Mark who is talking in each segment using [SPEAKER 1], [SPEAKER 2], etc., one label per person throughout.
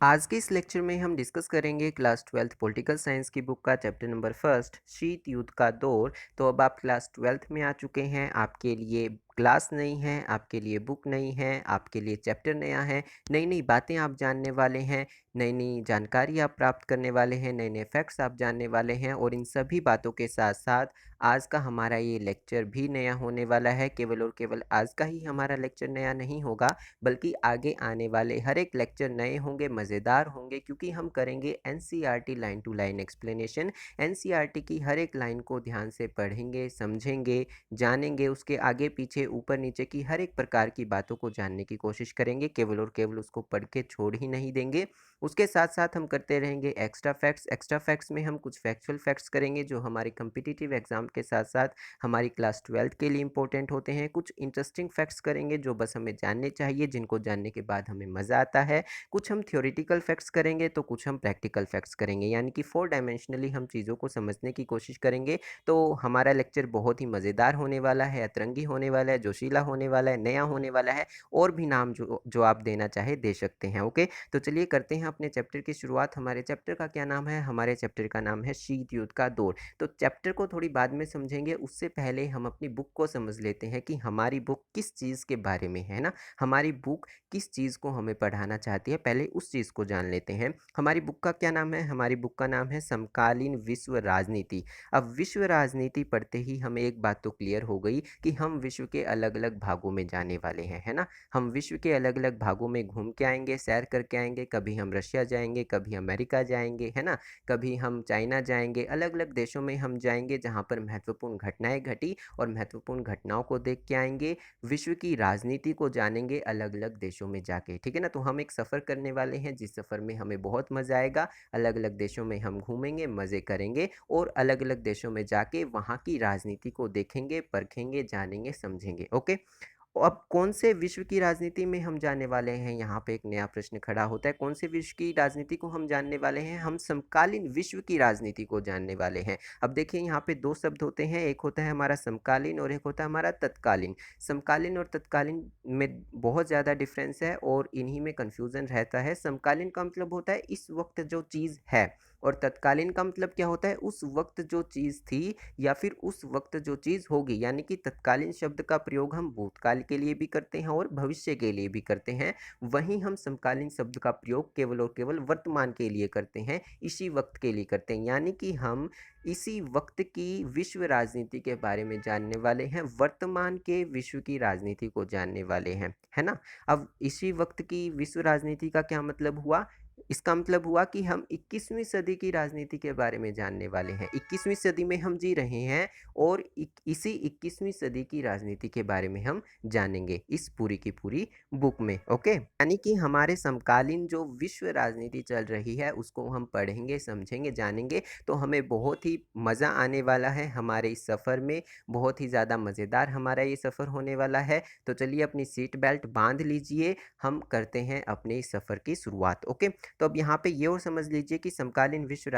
[SPEAKER 1] आज के इस लेक्चर में हम डिस्कस करेंगे क्लास 12th पॉलिटिकल साइंस की बुक का चैप्टर नंबर फर्स्ट शीत युद्ध का दौर। तो अब आप क्लास 12th में आ चुके हैं, आपके लिए क्लास नहीं है, आपके लिए बुक नहीं है, आपके लिए चैप्टर नया है। नई नई बातें आप जानने वाले हैं, नई नई जानकारी आप प्राप्त करने वाले हैं, नए नए फैक्ट्स आप जानने वाले हैं। और इन सभी बातों के साथ साथ आज का हमारा ये लेक्चर भी नया होने वाला है। केवल और केवल आज का ही हमारा लेक्चर नया नहीं होगा, बल्कि आगे आने वाले हर एक लेक्चर नए होंगे, मज़ेदार होंगे, क्योंकि हम करेंगे NCERT line to line explanation. NCERT की हर एक लाइन को ध्यान से पढ़ेंगे, समझेंगे, जानेंगे, उसके आगे पीछे ऊपर नीचे की हर एक प्रकार की बातों को जानने की कोशिश करेंगे। केवल और केवल उसको पढ़ के छोड़ ही नहीं देंगे। उसके साथ साथ हम करते रहेंगे एक्स्ट्रा फैक्ट्स। एक्स्ट्रा फैक्ट्स में हम कुछ फैक्चुअल फैक्ट्स करेंगे जो हमारे कम्पिटिटिव एग्जाम के साथ साथ हमारी क्लास 12th के लिए इंपॉर्टेंट होते हैं। कुछ इंटरेस्टिंग फैक्ट्स करेंगे जो बस हमें जानने चाहिए, जिनको जानने के बाद हमें मज़ा आता है। कुछ हम थ्योरेटिकल फैक्ट्स करेंगे तो कुछ हम प्रैक्टिकल फैक्ट्स करेंगे, यानी कि 4 डायमेंशनली हम चीज़ों को समझने की कोशिश करेंगे। तो हमारा लेक्चर बहुत ही मज़ेदार होने वाला है, अतरंगी होने वाला है, जोशीला होने वाला है, नया होने वाला है। और भी नाम जो जो आप देना चाहे दे सकते हैं। ओके, तो चलिए करते हैं अपने चैप्टर की शुरुआत। हमारे चैप्टर का क्या नाम है? हमारे चैप्टर का नाम है शीत युद्ध का दौर। तो चैप्टर को थोड़ी बाद में समझेंगे, उससे पहले हम अपनी बुक को समझ लेते हैं कि हमारी बुक किस चीज़ के बारे में है ना। हमारी बुक किस चीज़ को हमें पढ़ाना चाहती है, पहले उस चीज़ को जान लेते हैं। हमारी बुक का क्या नाम है? हमारी बुक का नाम है समकालीन विश्व राजनीति। अब विश्व राजनीति पढ़ते ही हमें एक बात तो क्लियर हो गई कि हम विश्व के अलग अलग भागों में जाने वाले हैं, है ना। हम विश्व के अलग अलग भागों में घूम के आएंगे, सैर करके आएंगे। कभी हम रशिया जाएंगे, कभी अमेरिका जाएंगे, है ना। कभी हम चाइना जाएंगे। अलग अलग देशों में हम जाएंगे जहाँ पर महत्वपूर्ण घटनाएं घटी, और महत्वपूर्ण घटनाओं को देख के आएंगे। विश्व की राजनीति को जानेंगे अलग अलग देशों में जाके, ठीक है ना। तो हम एक सफ़र करने वाले हैं, जिस सफ़र में हमें बहुत मज़ा आएगा। अलग अलग देशों में हम घूमेंगे, मज़े करेंगे, और अलग अलग देशों में जाके वहाँ की राजनीति को देखेंगे, परखेंगे, जानेंगे, समझेंगे। ओके, अब कौन से विश्व की राजनीति में हम जानने वाले हैं? यहाँ पे एक नया प्रश्न खड़ा होता है, कौन से विश्व की राजनीति को हम जानने वाले हैं? हम समकालीन विश्व की राजनीति को जानने वाले हैं। अब देखिए, यहाँ पे दो शब्द होते हैं, एक होता है हमारा समकालीन और एक होता है हमारा तत्कालीन। समकालीन और तत्कालीन में बहुत ज़्यादा डिफरेंस है और इन्हीं में कन्फ्यूज़न रहता है। समकालीन का मतलब होता है इस वक्त जो चीज़ है, और तत्कालीन का मतलब क्या होता है? उस वक्त जो चीज़ थी या फिर उस वक्त जो चीज़ होगी। यानी कि तत्कालीन शब्द का प्रयोग हम भूतकाल के लिए भी करते हैं और भविष्य के लिए भी करते हैं। वहीं हम समकालीन शब्द का प्रयोग केवल और केवल वर्तमान के लिए करते हैं, इसी वक्त के लिए करते हैं। यानी कि हम इसी वक्त की विश्व राजनीति के बारे में जानने वाले हैं, वर्तमान के विश्व की राजनीति को जानने वाले हैं, है ना। अब इसी वक्त की विश्व राजनीति का क्या मतलब हुआ? इसका मतलब हुआ कि हम 21वीं सदी की राजनीति के बारे में जानने वाले हैं। 21वीं सदी में हम जी रहे हैं, और इसी 21वीं सदी की राजनीति के बारे में हम जानेंगे इस पूरी की पूरी बुक में। ओके, यानी कि हमारे समकालीन जो विश्व राजनीति चल रही है उसको हम पढ़ेंगे, समझेंगे, जानेंगे। तो हमें बहुत ही मज़ा आने वाला है हमारे इस सफ़र में। बहुत ही ज़्यादा मज़ेदार हमारा ये सफ़र होने वाला है। तो चलिए अपनी सीट बेल्ट बांध लीजिए, हम करते हैं अपने इस सफ़र की शुरुआत। ओके, तो अब यहाँ पे ये और समझ लीजिए कि समकालीन विश्व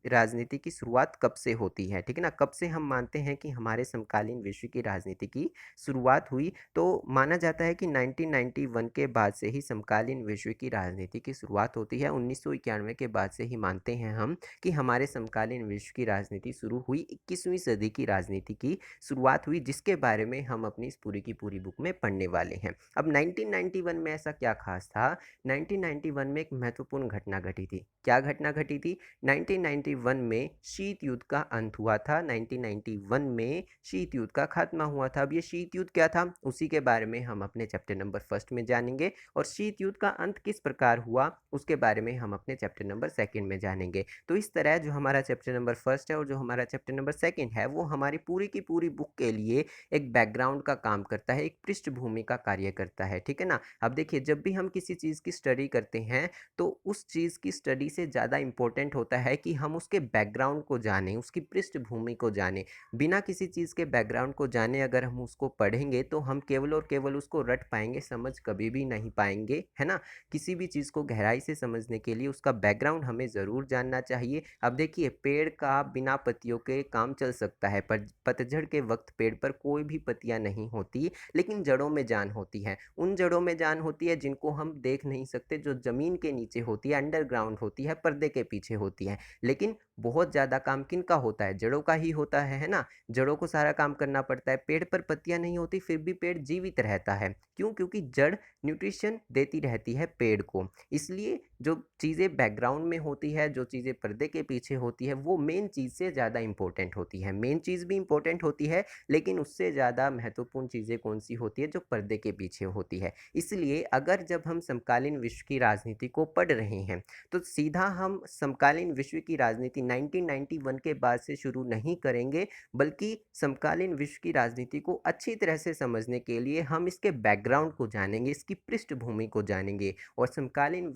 [SPEAKER 1] राजनीति की शुरुआत कब से होती है, ठीक है ना। कब से हम मानते हैं कि हमारे समकालीन विश्व की राजनीति की शुरुआत हुई? तो माना जाता है कि 1991 के बाद से ही समकालीन विश्व की राजनीति की शुरुआत होती है। 1991 के बाद से ही मानते हैं हम कि हमारे समकालीन विश्व की राजनीति शुरू हुई, 21वीं सदी की राजनीति की शुरुआत हुई, जिसके बारे में हम अपनी इस पूरी की पूरी बुक में पढ़ने वाले हैं। अब 1991 में ऐसा क्या खास था? 1991 में एक महत्वपूर्ण घटना घटी थी। क्या घटना घटी थी? 1991 में शीत युद्ध का अंत हुआ था। 1991 में शीत युद्ध का खात्मा हुआ था। अब ये शीत युद्ध क्या था, उसी के बारे में हम अपने चैप्टर नंबर फर्स्ट में जानेंगे, और शीत युद्ध का अंत किस प्रकार हुआ उसके बारे में हम अपने चैप्टर नंबर सेकंड में जानेंगे। तो इस तरह जो हमारा चैप्टर नंबर फर्स्ट है और जो हमारा चैप्टर नंबर सेकंड है, वो हमारी पूरी की पूरी बुक के लिए एक बैकग्राउंड का काम करता है, एक पृष्ठभूमि का कार्य करता है, ठीक है ना। अब देखिए, जब भी हम किसी चीज़ की स्टडी करते हैं तो उस चीज़ की स्टडी से ज़्यादा इम्पोर्टेंट होता है कि हम उसके बैकग्राउंड को जानें, उसकी पृष्ठभूमि को जानें। बिना किसी चीज़ के बैकग्राउंड को जाने अगर हम उसको पढ़ेंगे तो हम केवल और केवल उसको रट पाएंगे, समझ कभी भी नहीं पाएंगे, है ना। किसी भी चीज़ को गहराई से समझने के लिए उसका बैकग्राउंड हमें ज़रूर जानना चाहिए। अब देखिए, पेड़ का बिना पत्तियों के काम चल सकता है, पर पतझड़ के वक्त पेड़ पर कोई भी पत्तियां नहीं होती, लेकिन जड़ों में जान होती है। उन जड़ों में जान होती है जिनको हम देख नहीं सकते, जो ज़मीन के नीचे होती है, अंडरग्राउंड होती है, पर्दे के पीछे होती है। लेकिन बहुत ज़्यादा काम किनका होता है? जड़ों का ही होता है ना? जड़ों को सारा काम करना पड़ता है। पेड़ पर पत्तियां नहीं होती फिर भी पेड़ जीवित रहता है। क्यों? क्योंकि जड़ न्यूट्रिशन देती रहती है पेड़ को। इसलिए जो चीज़ें बैकग्राउंड में होती है, जो चीज़ें पर्दे के पीछे होती है, वो मेन चीज़ से ज़्यादा इंपॉर्टेंट होती है। मेन चीज़ भी इंपॉर्टेंट होती है, लेकिन उससे ज़्यादा महत्वपूर्ण चीज़ें कौन सी होती है? जो पर्दे के पीछे होती है। इसलिए अगर जब हम समकालीन विश्व की राजनीति को पढ़ रहे हैं, तो सीधा हम समकालीन विश्व की राजनीति 1991 के बाद से शुरू नहीं करेंगे, बल्कि समकालीन विश्व की राजनीति को अच्छी तरह से समझने के लिए हम इसके बैकग्राउंड को जानेंगे, इसकी पृष्ठभूमि को जानेंगे। और समकालीन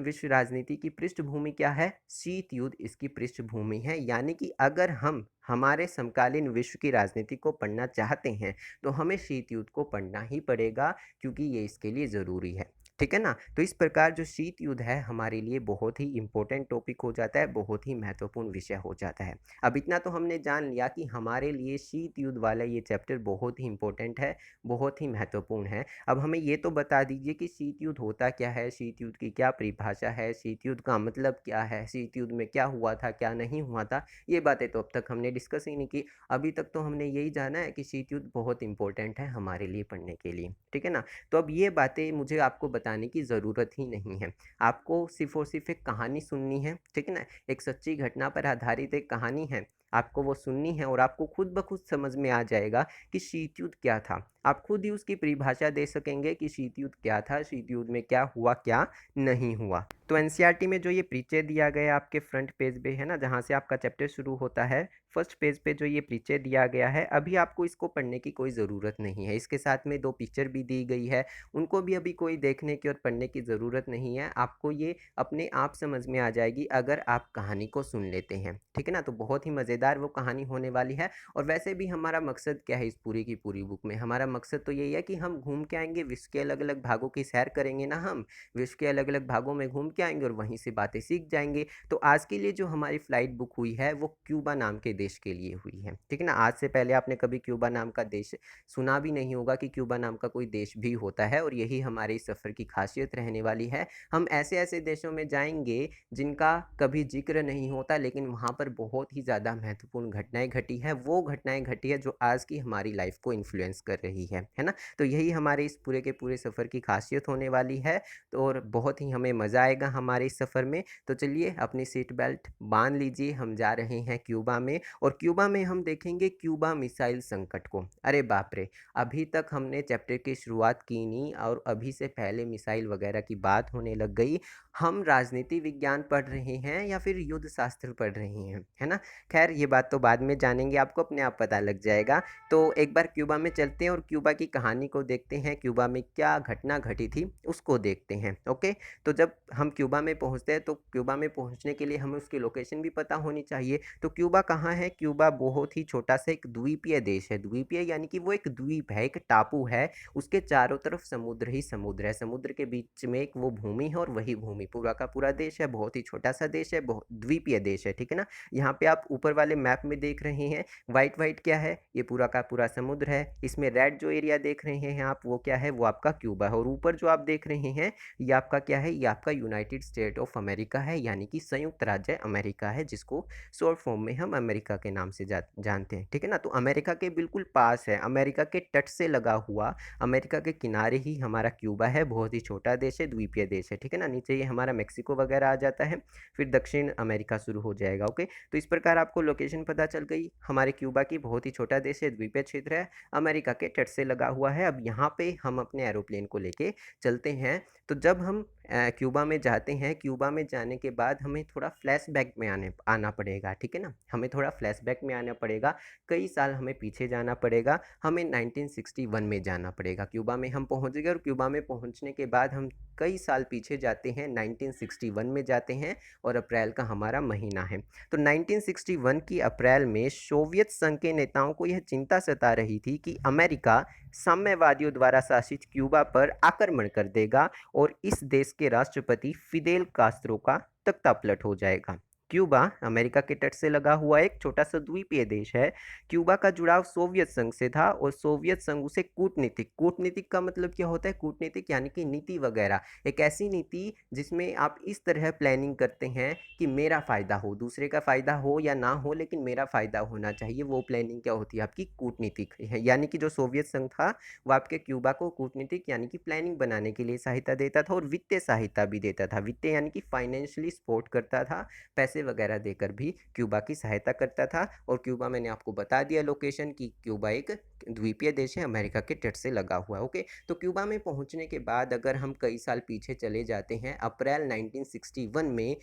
[SPEAKER 1] विश्व राजनीति की पृष्ठभूमि क्या है? शीत युद्ध इसकी पृष्ठभूमि है। यानी कि अगर हम हमारे समकालीन विश्व की राजनीति को पढ़ना चाहते हैं, तो हमें शीत युद्ध को पढ़ना ही पड़ेगा, क्योंकि ये इसके लिए ज़रूरी है। ठीक है ना? तो इस प्रकार जो शीत युद्ध है हमारे लिए बहुत ही इम्पोर्टेंट टॉपिक हो जाता है, बहुत ही महत्वपूर्ण विषय हो जाता है। अब इतना तो हमने जान लिया कि हमारे लिए शीत युद्ध वाला ये चैप्टर बहुत ही इम्पोर्टेंट है, बहुत ही महत्वपूर्ण है। अब हमें ये तो बता दीजिए कि शीत युद्ध होता क्या है, शीत युद्ध की क्या परिभाषा है, शीत युद्ध का मतलब क्या है, शीत युद्ध में क्या हुआ था, क्या नहीं हुआ था। ये बातें तो अब तक हमने डिस्कस ही नहीं की। अभी तक तो हमने यही जाना है कि शीत युद्ध बहुत इंपॉर्टेंट है हमारे लिए पढ़ने के लिए। ठीक है ना? तो अब ये बातें मुझे आपको बताने की ज़रूरत ही नहीं है। आपको सिर्फ़ और सिर्फ़ एक कहानी सुननी है, ठीक है ना? एक सच्ची घटना पर आधारित एक कहानी है, आपको वो सुननी है और आपको खुद ब खुद समझ में आ जाएगा कि शीत युद्ध क्या था। आप खुद ही उसकी परिभाषा दे सकेंगे कि शीत युद्ध क्या था, शीत युद्ध में क्या हुआ, क्या नहीं हुआ। तो एनसीईआरटी में जो ये परिचय दिया गया है आपके फ्रंट पेज पे, है ना, जहाँ से आपका चैप्टर शुरू होता है, फर्स्ट पेज पे जो ये परिचय दिया गया है, अभी आपको इसको पढ़ने की कोई ज़रूरत नहीं है। इसके साथ में 2 पिक्चर भी दी गई है, उनको भी अभी कोई देखने की और पढ़ने की ज़रूरत नहीं है। आपको ये अपने आप समझ में आ जाएगी अगर आप कहानी को सुन लेते हैं। ठीक है ना? तो बहुत ही मज़ेदार वो कहानी होने वाली है। और वैसे भी हमारा मकसद क्या है इस पूरी की पूरी बुक में? हमारा मकसद तो यही है कि हम घूम के आएँगे, विश्व के अलग-अलग भागों की सैर करेंगे ना हम, विश्व के अलग-अलग भागों में घूम के आएँगे और वहीं से बातें सीख जाएँगे। तो आज के लिए जो हमारी फ़्लाइट बुक हुई है, वो क्यूबा नाम के देश के लिए हुई है। ठीक है ना? आज से पहले आपने कभी क्यूबा नाम का देश सुना भी नहीं होगा कि क्यूबा नाम का कोई देश भी होता है, और यही हमारे इस सफ़र की ख़ासियत रहने वाली है। हम ऐसे-ऐसे देशों में जाएँगे जिनका कभी ज़िक्र नहीं होता, लेकिन वहाँ पर बहुत ही ज़्यादा महत्वपूर्ण घटनाएँ घटी हैं। वो घटनाएँ घटी है जो आज की हमारी लाइफ़ को इन्फ्लुएंस कर रही है ना? तो यही हमारे इस पूरे के पूरे सफ़र की ख़ासियत होने वाली है। तो और बहुत ही हमें मज़ा आएगा हमारे इस सफ़र में। तो चलिए अपनी सीट बेल्ट बाँध लीजिए, हम जा रहे हैं क्यूबा में, और क्यूबा में हम देखेंगे क्यूबा मिसाइल संकट को। अरे बाप रे! अभी तक हमने चैप्टर की शुरुआत की नहीं और अभी से पहले मिसाइल वगैरह की बात होने लग गई। हम राजनीति विज्ञान पढ़ रहे हैं या फिर युद्ध शास्त्र पढ़ रहे हैं, है ना? खैर ये बात तो बाद में जानेंगे, आपको अपने आप पता लग जाएगा। तो एक बार क्यूबा में चलते हैं और क्यूबा की कहानी को देखते हैं, क्यूबा में क्या घटना घटी थी उसको देखते हैं। ओके? तो जब हम क्यूबा में पहुँचते हैं, तो क्यूबा में पहुँचने के लिए हमें उसकी लोकेशन भी पता होनी चाहिए। तो क्यूबा कहाँ है? क्यूबा बहुत ही छोटा-सा एक द्वीपीय देश है। द्वीपीय यानी कि वो एक द्वीप है, एक टापू है, उसके चारों तरफ समुद्र ही समुद्र है। समुद्र के बीच में एक वो भूमि है और वही भूमि पूरा का पूरा देश है। बहुत ही छोटा-सा देश है, द्वीपीय देश है, ठीक है ना? यहाँ पे आप ऊपर वाले मैप में देख रहे हैं, व्हाइट-व्हाइट क्या है? ये पूरा का पूरा समुद्र है। इसमें रेड जो एरिया देख रहे हैं आप, वो क्या है? वो आपका क्यूबा है। और ऊपर जो आप देख रहे हैं, ये आपका क्या है? ये आपका यूनाइटेड स्टेट ऑफ अमेरिका है, यानी कि संयुक्त राज्य अमेरिका है, जिसको शॉर्ट फॉर्म में हम अमेरिका के नाम से जानते हैं। ठीक है ना? तो अमेरिका के बिल्कुल पास है, अमेरिका के तट से लगा हुआ, अमेरिका के किनारे ही हमारा क्यूबा है। बहुत ही छोटा देश है, द्वीपीय देश है। ठीक है ना? नीचे ये हमारा मेक्सिको वगैरह आ जाता है, फिर दक्षिण अमेरिका शुरू हो जाएगा। ओके? तो इस प्रकार आपको लोकेशन पता चल गई हमारे क्यूबा की। बहुत ही छोटा देश है, द्वीपीय क्षेत्र है, अमेरिका के तट से लगा हुआ है। अब यहाँ पे हम अपने एरोप्लेन को लेके चलते हैं। तो जब हम क्यूबा में जाते हैं, क्यूबा में जाने के बाद हमें थोड़ा फ्लैशबैक में आना पड़ेगा, ठीक है ना? हमें थोड़ा फ्लैशबैक में आना पड़ेगा, कई साल हमें पीछे जाना पड़ेगा, हमें 1961 में जाना पड़ेगा। क्यूबा में हम पहुँच गए और क्यूबा में पहुँचने के बाद हम कई साल पीछे जाते हैं, 1961 में जाते हैं, और अप्रैल का हमारा महीना है। तो 1961 की अप्रैल में सोवियत संघ के नेताओं को यह चिंता सता रही थी कि अमेरिका साम्यवादियों द्वारा शासित क्यूबा पर आक्रमण कर देगा और इस देश के राष्ट्रपति फिदेल कास्त्रो का तख्तापलट हो जाएगा। क्यूबा अमेरिका के तट से लगा हुआ एक छोटा सा द्वीपीय देश है। क्यूबा का जुड़ाव सोवियत संघ से था और सोवियत संघ उसे कूटनीतिक कूटनीतिक का मतलब क्या होता है? कूटनीतिक यानी कि नीति वगैरह, एक ऐसी नीति जिसमें आप इस तरह प्लानिंग करते हैं कि मेरा फ़ायदा हो, दूसरे का फ़ायदा हो या ना हो लेकिन मेरा फ़ायदा होना चाहिए, वो प्लानिंग क्या होती है? आपकी कूटनीतिक है। यानी कि जो सोवियत संघ था वो आपके क्यूबा को कूटनीतिक यानी कि प्लानिंग बनाने के लिए सहायता देता था और वित्तीय सहायता भी देता था। वित्तीय यानी कि फाइनेंशियली सपोर्ट करता था, पैसे वगैरह देकर भी क्यूबा की सहायता करता था। और क्यूबा मैंने आपको बता दिया लोकेशन कि क्यूबा एक द्वीपीय देश है, अमेरिका के तट से लगा हुआ है। ओके, तो क्यूबा में पहुंचने के बाद अगर हम कई साल पीछे चले जाते हैं, अप्रैल 1961 में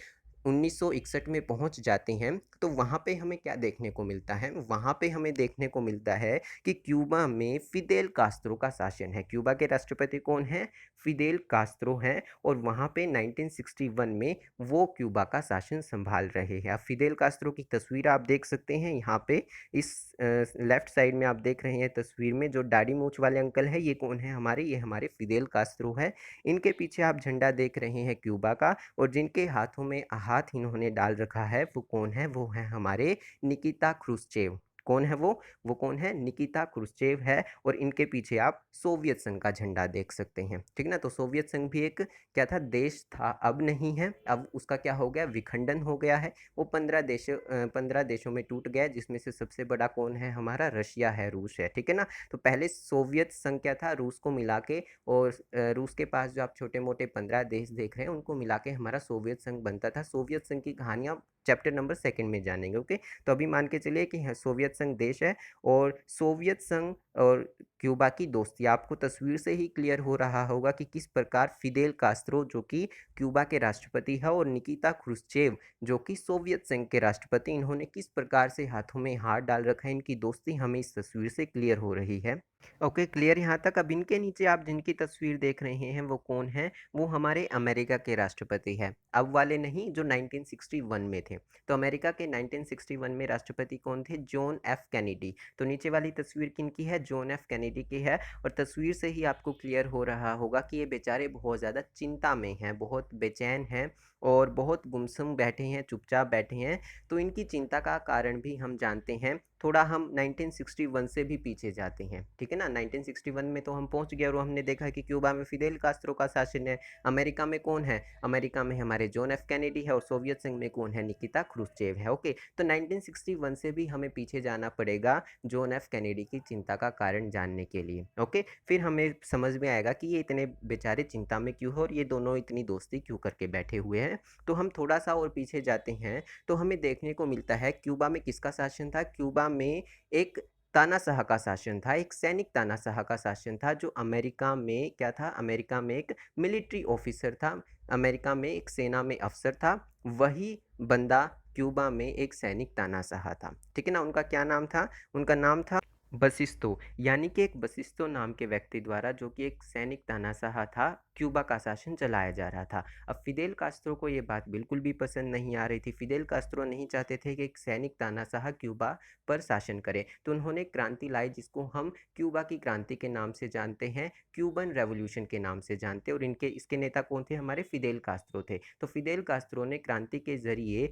[SPEAKER 1] 1961 में पहुंच जाते हैं, तो वहाँ पे हमें क्या देखने को मिलता है? वहाँ पे हमें देखने को मिलता है कि क्यूबा में फिदेल कास्त्रो का शासन है। क्यूबा के राष्ट्रपति कौन है? फिदेल कास्त्रो हैं और वहाँ पे 1961 में वो क्यूबा का शासन संभाल रहे हैं। अब फिदेल कास्त्रो की तस्वीर आप देख सकते हैं यहाँ पे, इस लेफ्ट साइड में आप देख रहे हैं तस्वीर में जो दाढ़ी मूछ वाले अंकल है, ये कौन है हमारे? ये हमारे फिदेल कास्त्रो है। इनके पीछे आप झंडा देख रहे हैं क्यूबा का, और जिनके हाथों में हाथ इन्होंने डाल रखा है वो कौन है? वो है हमारे निकिता क्रुश्चेव। कौन है वो? वो कौन है? निकिता क्रुश्चेव है। और इनके पीछे आप सोवियत संघ का झंडा देख सकते हैं, ठीक ना। तो सोवियत संघ भी एक क्या था? देश था, अब नहीं है। अब उसका क्या हो गया? विखंडन हो गया है। वो 15 देशों में टूट गया, जिसमें से सबसे बड़ा कौन है? हमारा रशिया है, रूस है, ठीक है ना। तो पहले सोवियत संघ क्या था? रूस को मिला के, और रूस के पास जो आप छोटे मोटे 15 देश देख रहे हैं उनको मिला के हमारा सोवियत संघ बनता था। सोवियत संघ की कहानियाँ चैप्टर नंबर 2 में जानेंगे। ओके, तो अभी मान के चलिए कि सोवियत संघ देश है, और सोवियत संघ और क्यूबा की दोस्ती आपको तस्वीर से ही क्लियर हो रहा होगा कि किस प्रकार फिदेल कास्त्रो जो कि क्यूबा के राष्ट्रपति है और निकिता क्रुश्चेव जो कि सोवियत संघ के राष्ट्रपति, इन्होंने किस प्रकार से हाथों में हाथ डाल रखा है, इनकी दोस्ती हमें इस तस्वीर से क्लियर हो रही है। ओके, क्लियर यहाँ तक। अब इनके नीचे आप जिनकी तस्वीर देख रहे हैं वो कौन है? वो हमारे अमेरिका के राष्ट्रपति है, अब वाले नहीं जो 1961 में थे। तो अमेरिका के 1961 में राष्ट्रपति कौन थे? John F Kennedy. तो नीचे वाली तस्वीर किनकी है? जॉन एफ कैनेडी की है। और तस्वीर से ही आपको क्लियर हो रहा होगा कि ये बेचारे बहुत ज़्यादा चिंता में हैं, बहुत बेचैन हैं और बहुत गुमसुम बैठे हैं, चुपचाप बैठे हैं। तो इनकी चिंता का कारण भी हम जानते हैं। थोड़ा हम 1961 से भी पीछे जाते हैं, ठीक है ना। 1961 में तो हम पहुंच गए और हमने देखा कि क्यूबा में फिदेल कास्त्रो का शासन है। अमेरिका में कौन है? अमेरिका में हमारे जॉन एफ कैनेडी है, और सोवियत संघ में कौन है? निकिता क्रुश्चेव है। ओके, तो 1961 से भी हमें पीछे जाना पड़ेगा जॉन एफ कैनेडी की चिंता का कारण जानने के लिए। ओके, फिर हमें समझ में आएगा कि ये इतने बेचारे चिंता में क्यों है और ये दोनों इतनी दोस्ती क्यों करके बैठे हुए हैं। तो हम थोड़ा सा और पीछे जाते हैं तो हमें देखने को मिलता है क्यूबा में किसका शासन था? क्यूबा में एक तानाशाह का शासन था, एक सैनिक तानाशाह का शासन था, जो अमेरिका में क्या था? अमेरिका में एक मिलिट्री ऑफिसर था, अमेरिका में एक सेना में अफसर था। वही बंदा क्यूबा में एक सैनिक तानाशाह था, ठीक है ना। उनका क्या नाम था? उनका नाम था बसिस्तो, यानी कि एक बसिस्तो नाम के व्यक्ति द्वारा, जो कि एक सैनिक तानाशाह था, क्यूबा का शासन चलाया जा रहा था। अब फिदेल कास्त्रो को ये बात बिल्कुल भी पसंद नहीं आ रही थी। फिदेल कास्त्रो नहीं चाहते थे कि एक सैनिक तानाशाह क्यूबा पर शासन करे, तो उन्होंने क्रांति लाई, जिसको हम क्यूबा की क्रांति के नाम से जानते हैं, क्यूबन रेवोल्यूशन के नाम से जानते हैं। और इसके नेता कौन थे? हमारे फिदेल कास्त्रो थे। तो फिदेल कास्त्रो ने क्रांति के जरिए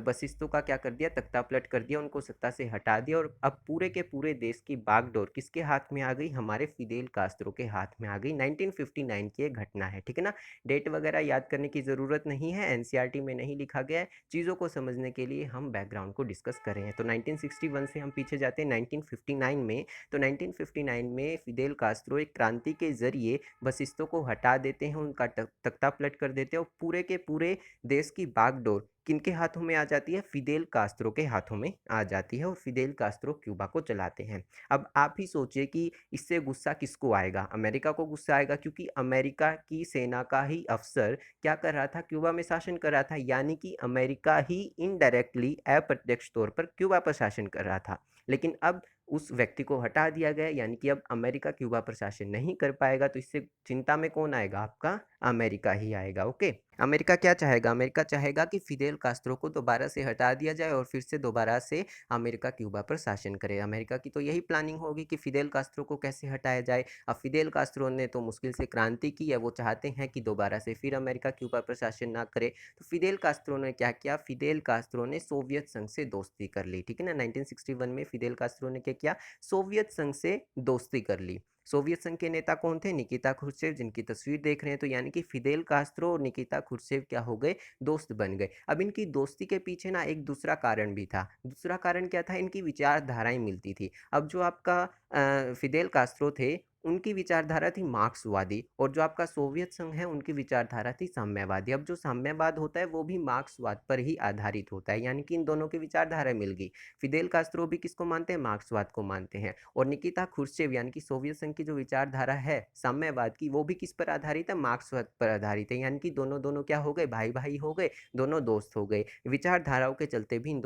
[SPEAKER 1] बसिस्तो का क्या कर दिया? तख्ता पलट कर दिया, उनको सत्ता से हटा दिया। और अब पूरे के पूरे देश की बागडोर किसके हाथ में आ गई? हमारे फिदेल कास्त्रो के हाथ में आ गई। 1959 की एक घटना है, ठीक है ना। डेट वगैरह याद करने की ज़रूरत नहीं है, एनसीईआरटी में नहीं लिखा गया है। चीज़ों को समझने के लिए हम बैकग्राउंड को डिस्कस कर रहे हैं। तो 1961 से हम पीछे जाते हैं 1959 में। तो 1959 में फिदेल कास्त्रो एक क्रांति के जरिए बसिस्तो को हटा देते हैं, उनका तख्ता पलट कर देते हैं, और पूरे के पूरे देश की बागडोर किनके हाथों में आ जाती है? फिदेल कास्त्रो के हाथों में आ जाती है, और फिदेल कास्त्रो क्यूबा को चलाते हैं। अब आप ही सोचिए कि इससे गुस्सा किसको आएगा? अमेरिका को गुस्सा आएगा, क्योंकि अमेरिका की सेना का ही अफसर क्या कर रहा था? क्यूबा में शासन कर रहा था, यानी कि अमेरिका ही इनडायरेक्टली, अप्रत्यक्ष तौर पर क्यूबा पर शासन कर रहा था। लेकिन अब उस व्यक्ति को हटा दिया गया, यानी कि अब अमेरिका क्यूबा पर शासन नहीं कर पाएगा। तो इससे चिंता में कौन आएगा? आपका अमेरिका ही आएगा। ओके, अमेरिका क्या चाहेगा? अमेरिका चाहेगा कि फिदेल कास्त्रो को दोबारा से हटा दिया जाए और फिर से दोबारा से अमेरिका क्यूबा पर शासन करे। अमेरिका की तो यही प्लानिंग होगी कि फिदेल कास्त्रो को कैसे हटाया जाए। अब फिदेल कास्त्रो ने तो मुश्किल से क्रांति की है, वो चाहते हैं कि दोबारा से फिर अमेरिका क्यूबा पर शासन ना करे। तो फिदेल कास्त्रो ने क्या किया? फिदेल कास्त्रो ने सोवियत संघ से दोस्ती कर ली, ठीक है ना। 1961 में फिदेल कास्त्रो ने क्या किया? सोवियत संघ से दोस्ती कर ली। सोवियत संघ के नेता कौन थे? निकिता क्रुश्चेव, जिनकी तस्वीर देख रहे हैं। तो यानी कि फिदेल कास्त्रो और निकिता क्रुश्चेव क्या हो गए? दोस्त बन गए। अब इनकी दोस्ती के पीछे ना एक दूसरा कारण भी था। दूसरा कारण क्या था? इनकी विचारधाराएं मिलती थी। अब जो आपका फिदेल कास्त्रो थे, उनकी विचारधारा थी मार्क्सवादी, और जो आपका सोवियत संघ है, उनकी विचारधारा थी साम्यवादी। अब जो साम्यवाद होता है वो भी मार्क्सवाद पर ही आधारित होता है, यानी कि इन दोनों की विचारधारा मिल गई। फिदेल कास्त्रो भी किसको मानते हैं? मार्क्सवाद को मानते हैं। और निकिता क्रुश्चेव यानी कि सोवियत संघ की जो विचारधारा है साम्यवाद की, वो भी किस पर आधारित है? मार्क्सवाद पर आधारित है। यानी कि दोनों दोनों क्या हो गए? भाई भाई हो गए, दोनों दोस्त हो गए। विचारधाराओं के चलते भी इन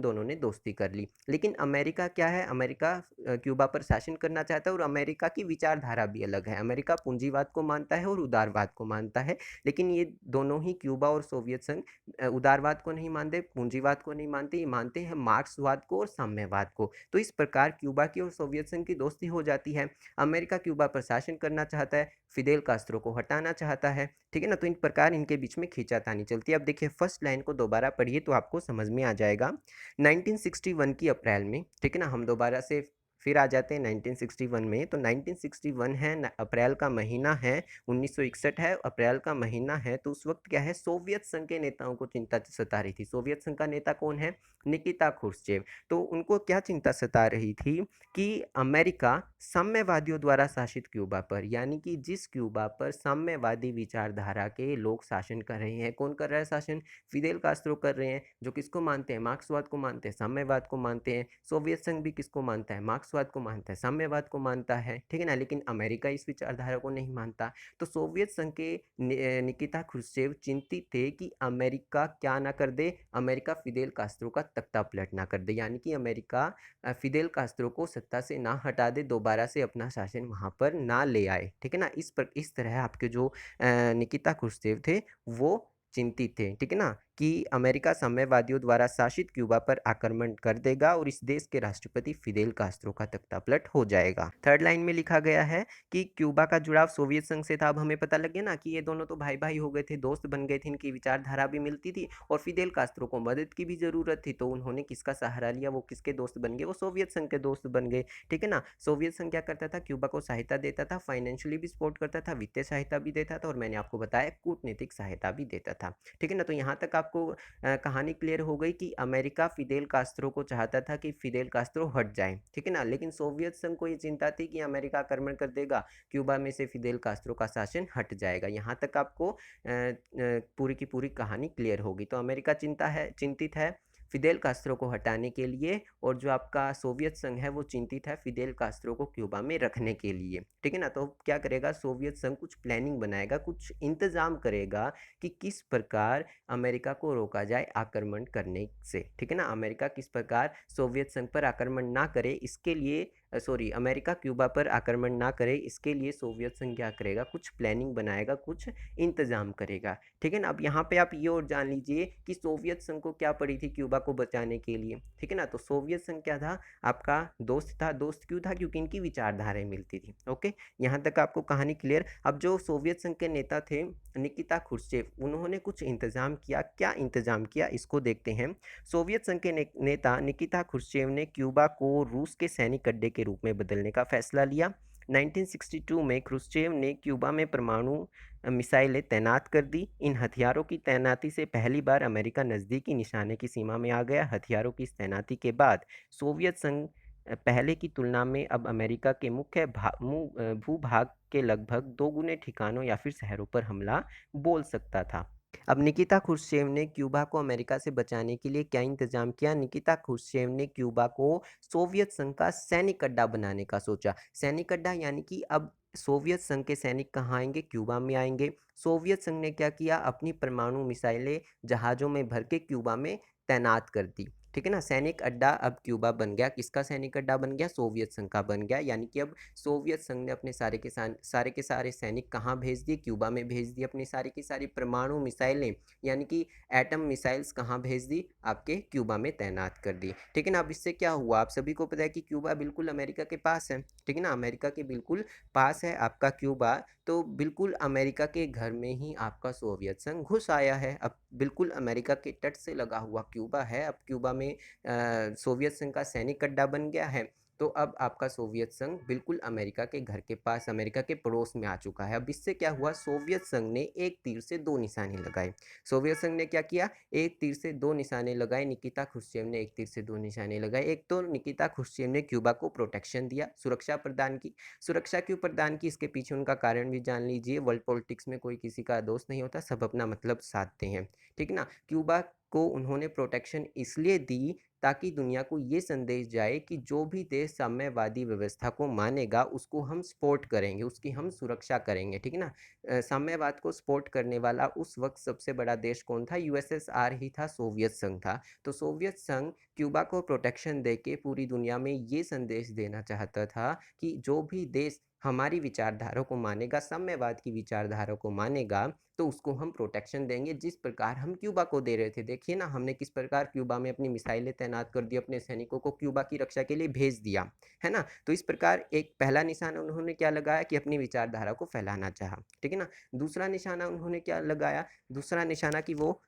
[SPEAKER 1] दोनों ने दोस्ती कर ली। लेकिन अमेरिका क्या है? अमेरिका क्यूबा पर शासन करना चाहता है, और अमेरिका की विचारधारा भी अलग है। अमेरिका पूंजीवाद को मानता है और उदारवाद को मानता है। लेकिन ये दोनों ही, क्यूबा और सोवियत संघ, उदारवाद को नहीं मानते, पूंजीवाद को नहीं मानते, ये मानते हैं मार्क्सवाद को और साम्यवाद को। तो इस प्रकार क्यूबा की और सोवियत संघ की दोस्ती हो जाती है। अमेरिका क्यूबा पर शासन करना चाहता है, फिदेल कास्त्रो को हटाना चाहता है, ठीक है ना। तो इन प्रकार इनके बीच में खींचातानी चलती है। अब देखिए फर्स्ट लाइन को दोबारा पढ़िए तो आपको समझ में आ जाएगा। 1961 की अप्रैल में, ठीक है ना, हम दोबारा से फिर आ जाते हैं 1961 में। तो 1961 है, अप्रैल का महीना है, 1961 है, अप्रैल का महीना है। तो उस वक्त क्या है? सोवियत संघ के नेताओं को चिंता सता रही थी। सोवियत संघ का नेता कौन है? निकिता क्रुश्चेव। तो उनको क्या चिंता सता रही थी? कि अमेरिका साम्यवादियों द्वारा शासित क्यूबा पर, यानी कि जिस क्यूबा पर साम्यवादी विचारधारा के लोग शासन कर रहे हैं, कौन कर रहा है शासन? फिदेल कास्त्रो कर रहे हैं, जो किसको मानते हैं? मार्क्सवाद को मानते हैं, साम्यवाद को मानते हैं। सोवियत संघ भी किसको मानता है? मार्क्सवाद को मानता है, साम्यवाद को मानता है, ठीक है ना। लेकिन अमेरिका इस विचारधारा को नहीं मानता। तो सोवियत संघ के निकिता क्रुश्चेव चिंतित थे कि अमेरिका क्या ना कर दे? अमेरिका फिदेल कास्त्रो का तख्ता पलट ना कर दे, यानी कि अमेरिका फिदेल कास्त्रो को सत्ता से ना हटा दे, दोबारा से अपना शासन वहाँ पर ना ले आए, ठीक है ना। इस तरह आपके जो निकिता क्रुश्चेव थे वो चिंतित थे, ठीक है ना, कि अमेरिका साम्यवादियों द्वारा शासित क्यूबा पर आक्रमण कर देगा और इस देश के राष्ट्रपति फिदेल कास्त्रो का तख्तापलट हो जाएगा। थर्ड लाइन में लिखा गया है कि क्यूबा का जुड़ाव सोवियत संघ से था। अब हमें पता लग गया ना कि ये दोनों तो भाई भाई हो गए थे, दोस्त बन गए थे, इनकी विचारधारा भी मिलती थी, और फिदेल कास्त्रो को मदद की भी जरूरत थी। तो उन्होंने किसका सहारा लिया? वो किसके दोस्त बन गए? वो सोवियत संघ के दोस्त बन गए, ठीक है ना। सोवियत संघ क्या करता था? क्यूबा को सहायता देता था, फाइनेंशियली भी सपोर्ट करता था, वित्तीय सहायता भी देता था, और मैंने आपको बताया कूटनीतिक सहायता भी देता था, ठीक है ना। तो यहाँ तक आपको कहानी क्लियर हो गई कि अमेरिका फिदेल कास्त्रो को चाहता था कि फिदेल कास्त्रो हट जाए, ठीक है ना। लेकिन सोवियत संघ को ये चिंता थी कि अमेरिका आक्रमण कर देगा, क्यूबा में से फिदेल कास्त्रो का शासन हट जाएगा। यहाँ तक आपको पूरी की पूरी कहानी क्लियर होगी। तो अमेरिका चिंतित है फिदेल कास्त्रो को हटाने के लिए, और जो आपका सोवियत संघ है वो चिंतित है फिदेल कास्त्रो को क्यूबा में रखने के लिए, ठीक है ना। तो क्या करेगा सोवियत संघ? कुछ प्लानिंग बनाएगा, कुछ इंतजाम करेगा कि किस प्रकार अमेरिका को रोका जाए आक्रमण करने से, ठीक है ना। अमेरिका किस प्रकार सोवियत संघ पर आक्रमण ना करे, इसके लिए अमेरिका क्यूबा पर आक्रमण ना करे, इसके लिए सोवियत संघ क्या करेगा? कुछ प्लानिंग बनाएगा, कुछ इंतजाम करेगा, ठीक है ना। अब यहाँ पे आप ये और जान लीजिए कि सोवियत संघ को क्या पड़ी थी क्यूबा को बचाने के लिए, ठीक है ना। तो सोवियत संघ क्या था? आपका दोस्त था। दोस्त क्यों था? क्योंकि इनकी विचारधाराएं मिलती थी। ओके, यहाँ तक आपको कहानी क्लियर। अब जो सोवियत संघ के नेता थे निकिता क्रुश्चेव, उन्होंने कुछ इंतजाम किया। क्या इंतजाम किया इसको देखते हैं। सोवियत संघ के नेता निकिता क्रुश्चेव ने क्यूबा को रूस के सैनिक अड्डे के रूप में बदलने का फैसला लिया। 1962 में क्रुश्चेव ने क्यूबा में परमाणु मिसाइलें तैनात कर दी। इन हथियारों की तैनाती से पहली बार अमेरिका नज़दीकी निशाने की सीमा में आ गया। हथियारों की इस तैनाती के बाद सोवियत संघ पहले की तुलना में अब अमेरिका के मुख्य भूभाग के लगभग 2 गुने ठिकानों या फिर शहरों पर हमला बोल सकता था। अब निकिता क्रुश्चेव ने क्यूबा को अमेरिका से बचाने के लिए क्या इंतजाम किया? निकिता क्रुश्चेव ने क्यूबा को सोवियत संघ का सैनिक अड्डा बनाने का सोचा। सैनिक अड्डा यानी कि अब सोवियत संघ के सैनिक कहाँ आएंगे? क्यूबा में आएंगे। सोवियत संघ ने क्या किया? अपनी परमाणु मिसाइलें जहाज़ों में भर के क्यूबा में तैनात कर दी। ठीक है ना। सैनिक अड्डा अब क्यूबा बन गया, किसका सैनिक अड्डा बन गया? सोवियत संघ का बन गया। यानी कि अब सोवियत संघ ने अपने सारे के सारे सैनिक कहाँ भेज दिए? क्यूबा में भेज दिए। अपनी सारी की सारी परमाणु मिसाइलें यानी कि एटम मिसाइल्स कहाँ भेज दी? आपके क्यूबा में तैनात कर दी। ठीक है ना। अब इससे क्या हुआ? आप सभी को पता है कि क्यूबा बिल्कुल अमेरिका के पास है। ठीक है ना, अमेरिका के बिल्कुल पास है आपका क्यूबा। तो बिल्कुल अमेरिका के घर में ही आपका सोवियत संघ घुस आया है। अब बिल्कुल अमेरिका के तट से लगा हुआ क्यूबा है। अब क्यूबा में सोवियत संघ का सैनिक अड्डा बन गया है। तो अब आपका सोवियत संघ बिल्कुल अमेरिका के घर के पास, अमेरिका के पड़ोस में आ चुका है। अब इससे क्या हुआ? सोवियत संघ ने एक तीर से दो निशाने लगाए। सोवियत संघ ने क्या किया? एक तीर से दो निशाने लगाए। निकिता क्रुश्चेव ने एक तीर से दो निशाने लगाए। एक तो निकिता क्रुश्चेव ने क्यूबा को प्रोटेक्शन दिया, सुरक्षा प्रदान की। सुरक्षा क्यों प्रदान की? इसके पीछे उनका कारण भी जान लीजिए। वर्ल्ड पॉलिटिक्स में कोई किसी का दोस्त नहीं होता, सब अपना मतलब साधते हैं। ठीक ना। क्यूबा को उन्होंने प्रोटेक्शन इसलिए दी ताकि दुनिया को ये संदेश जाए कि जो भी देश साम्यवादी व्यवस्था को मानेगा उसको हम सपोर्ट करेंगे, उसकी हम सुरक्षा करेंगे। ठीक है ना। साम्यवाद को सपोर्ट करने वाला उस वक्त सबसे बड़ा देश कौन था? यूएसएसआर ही था, सोवियत संघ था। तो सोवियत संघ क्यूबा को प्रोटेक्शन देके पूरी दुनिया में ये संदेश देना चाहता था कि जो भी देश हमारी विचारधारा को मानेगा, साम्यवाद की विचारधारा को मानेगा, तो उसको हम प्रोटेक्शन देंगे, जिस प्रकार हम क्यूबा को दे रहे थे। देखिए ना, हमने किस प्रकार क्यूबा में अपनी मिसाइलें तैनात कर दी, अपने सैनिकों को क्यूबा की रक्षा के लिए भेज दिया, है ना। तो इस प्रकार एक पहला निशाना उन्होंने क्या लगाया कि अपनी विचारधारा को फैलाना चाहा। ठीक है ना। दूसरा निशाना उन्होंने क्या लगाया? दूसरा निशाना कि वो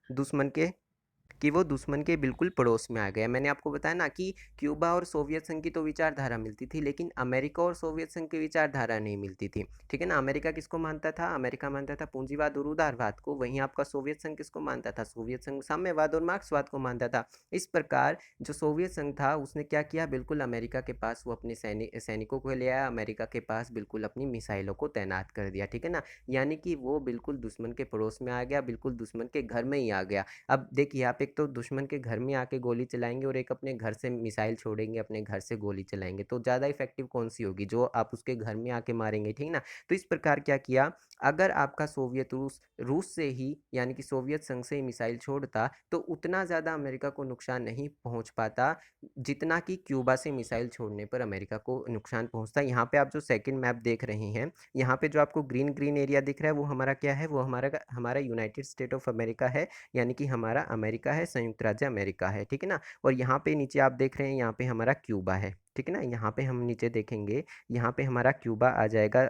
[SPEAKER 1] दुश्मन के बिल्कुल पड़ोस में आ गया। मैंने आपको बताया ना कि क्यूबा और सोवियत संघ की तो विचारधारा मिलती थी, लेकिन अमेरिका और सोवियत संघ की विचारधारा नहीं मिलती थी। ठीक है ना। अमेरिका किसको मानता था? अमेरिका मानता था पूंजीवाद और उदारवाद को। वहीं आपका सोवियत संघ किसको मानता था? सोवियत संघ साम्यवाद और मार्क्सवाद को मानता था। इस प्रकार जो सोवियत संघ था उसने क्या किया? बिल्कुल अमेरिका के पास वो अपने सैनिकों को ले आया, अमेरिका के पास बिल्कुल अपनी मिसाइलों को तैनात कर दिया। ठीक है ना। यानी कि वो बिल्कुल दुश्मन के पड़ोस में आ गया, बिल्कुल दुश्मन के घर में ही आ गया। अब देखिए, आप एक तो दुश्मन के घर में आके गोली चलाएंगे और एक अपने घर से मिसाइल छोड़ेंगे, अपने घर से गोली चलाएंगे, तो ज़्यादा इफेक्टिव कौन सी होगी? जो आप उसके घर में आके मारेंगे। ठीक ना। तो इस प्रकार क्या किया? अगर आपका सोवियत रूस से ही यानी कि सोवियत संघ से ही मिसाइल छोड़ता तो उतना ज़्यादा अमेरिका को नुकसान नहीं पहुंच पाता जितना कि क्यूबा से मिसाइल छोड़ने पर अमेरिका को नुकसान पहुंचता। यहाँ पे आप जो सेकंड मैप देख रहे हैं, यहाँ पे जो आपको ग्रीन ग्रीन एरिया दिख रहा है वो हमारा क्या है? वो हमारा हमारा यूनाइटेड स्टेट ऑफ अमेरिका है, यानी कि हमारा अमेरिका है, संयुक्त राज्य अमेरिका है। ठीक है ना। और यहाँ पे नीचे आप देख रहे हैं, यहाँ पे हमारा क्यूबा है। ठीक है ना। यहाँ पे हम नीचे देखेंगे, यहाँ पे हमारा क्यूबा आ जाएगा।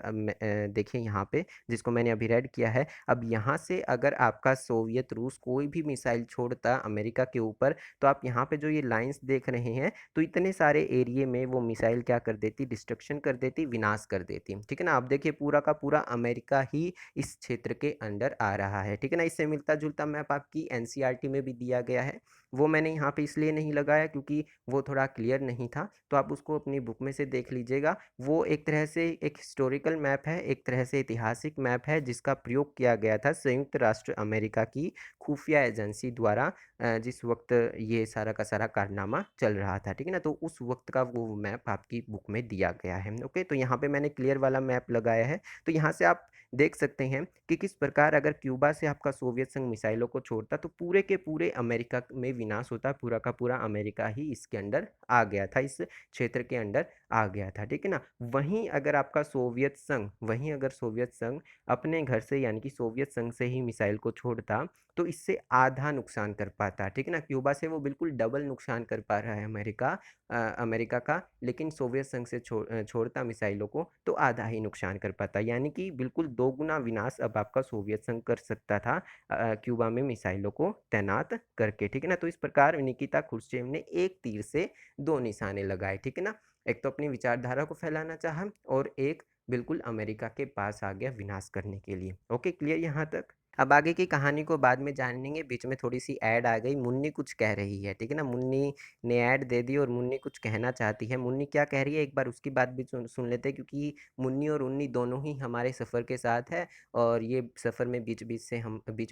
[SPEAKER 1] देखिए यहाँ पे जिसको मैंने अभी रेड किया है। अब यहाँ से अगर आपका सोवियत रूस कोई भी मिसाइल छोड़ता अमेरिका के ऊपर, तो आप यहाँ पे जो ये लाइंस देख रहे हैं, तो इतने सारे एरिए में वो मिसाइल क्या कर देती? डिस्ट्रक्शन कर देती, विनाश कर देती। ठीक है ना। आप देखिए पूरा का पूरा अमेरिका ही इस क्षेत्र के अंडर आ रहा है। ठीक है ना। इससे मिलता जुलता मैप आपकी एनसीईआरटी में भी दिया गया है। वो मैंने यहाँ पे इसलिए नहीं लगाया क्योंकि वो थोड़ा क्लियर नहीं था, तो आप उसको अपनी बुक में से देख लीजिएगा। वो एक तरह से एक हिस्टोरिकल मैप है, एक तरह से ऐतिहासिक मैप है, जिसका प्रयोग किया गया था संयुक्त राष्ट्र अमेरिका की खुफिया एजेंसी द्वारा, जिस वक्त ये सारा का सारा कारनामा चल रहा था। ठीक है ना। तो उस वक्त का वो मैप आपकी बुक में दिया गया है। ओके, तो यहाँ पे मैंने क्लियर वाला मैप लगाया है। तो यहाँ से आप देख सकते हैं कि किस प्रकार अगर क्यूबा से आपका सोवियत संघ मिसाइलों को छोड़ता तो पूरे के पूरे अमेरिका में विनाश होता। पूरा का पूरा अमेरिका ही इसके अंडर आ गया था, इस क्षेत्र के अंडर आ गया था। ठीक है ना। वहीं अगर सोवियत संघ अपने घर से यानी कि सोवियत संघ से ही मिसाइल को छोड़ता तो इससे आधा नुकसान कर पाता। ठीक है ना। क्यूबा से वो बिल्कुल डबल नुकसान कर पा रहा है अमेरिका का, लेकिन सोवियत संघ से छोड़ता मिसाइलों को तो आधा ही नुकसान कर पाता। यानी कि बिल्कुल दोगुना विनाश अब आपका सोवियत संघ कर सकता था क्यूबा में मिसाइलों को तैनात करके। ठीक है ना। तो इस प्रकार निकिता क्रुश्चेव ने एक तीर से दो निशाने लगाए। ठीक है ना। एक तो अपनी विचारधारा को फैलाना चाहा और एक बिल्कुल अमेरिका के पास आ गया विनाश करने के लिए। ओके, क्लियर यहाँ तक? अब आगे की कहानी को बाद में जानेंगे। बीच में थोड़ी सी ऐड आ गई, मुन्नी कुछ कह रही है। ठीक है ना। मुन्नी ने ऐड दे दी और मुन्नी कुछ कहना चाहती है। मुन्नी क्या कह रही है एक बार उसकी बात भी सुन लेते हैं, क्योंकि मुन्नी और उन्नी दोनों ही हमारे सफ़र के साथ है और ये सफ़र में बीच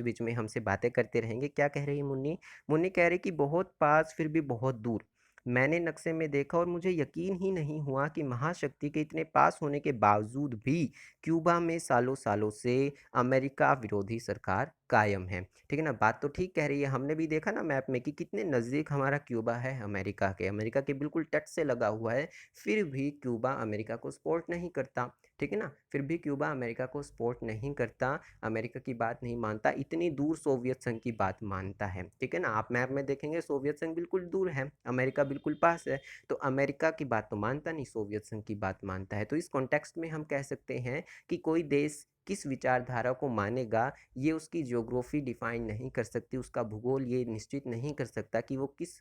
[SPEAKER 1] बीच में हमसे बातें करते रहेंगे। क्या कह रही है मुन्नी? मुन्नी कह रही कि बहुत पास फिर भी बहुत दूर। मैंने नक्शे में देखा और मुझे यकीन ही नहीं हुआ कि महाशक्ति के इतने पास होने के बावजूद भी क्यूबा में सालों-सालों से अमेरिका विरोधी सरकार कायम है। ठीक है ना? बात तो ठीक कह रही है, हमने भी देखा ना मैप में कि कितने नज़दीक हमारा क्यूबा है अमेरिका के बिल्कुल तट से लगा हुआ है, फिर भी क्यूबा अमेरिका को सपोर्ट नहीं करता। ठीक है ना? फिर भी क्यूबा अमेरिका को सपोर्ट नहीं करता, अमेरिका की बात नहीं मानता, इतनी दूर सोवियत संघ की बात मानता है। ठीक है ना? आप मैप में देखेंगे सोवियत संघ बिल्कुल दूर है, अमेरिका बिल्कुल पास है, तो अमेरिका की बात तो मानता नहीं, सोवियत संघ की बात मानता है। तो इस कॉन्टेक्स्ट में हम कह सकते हैं कि कोई देश किस विचारधारा को मानेगा, ये उसकी ज्योग्राफी डिफाइन नहीं कर सकती, उसका भूगोल ये निश्चित नहीं कर सकता कि वो किस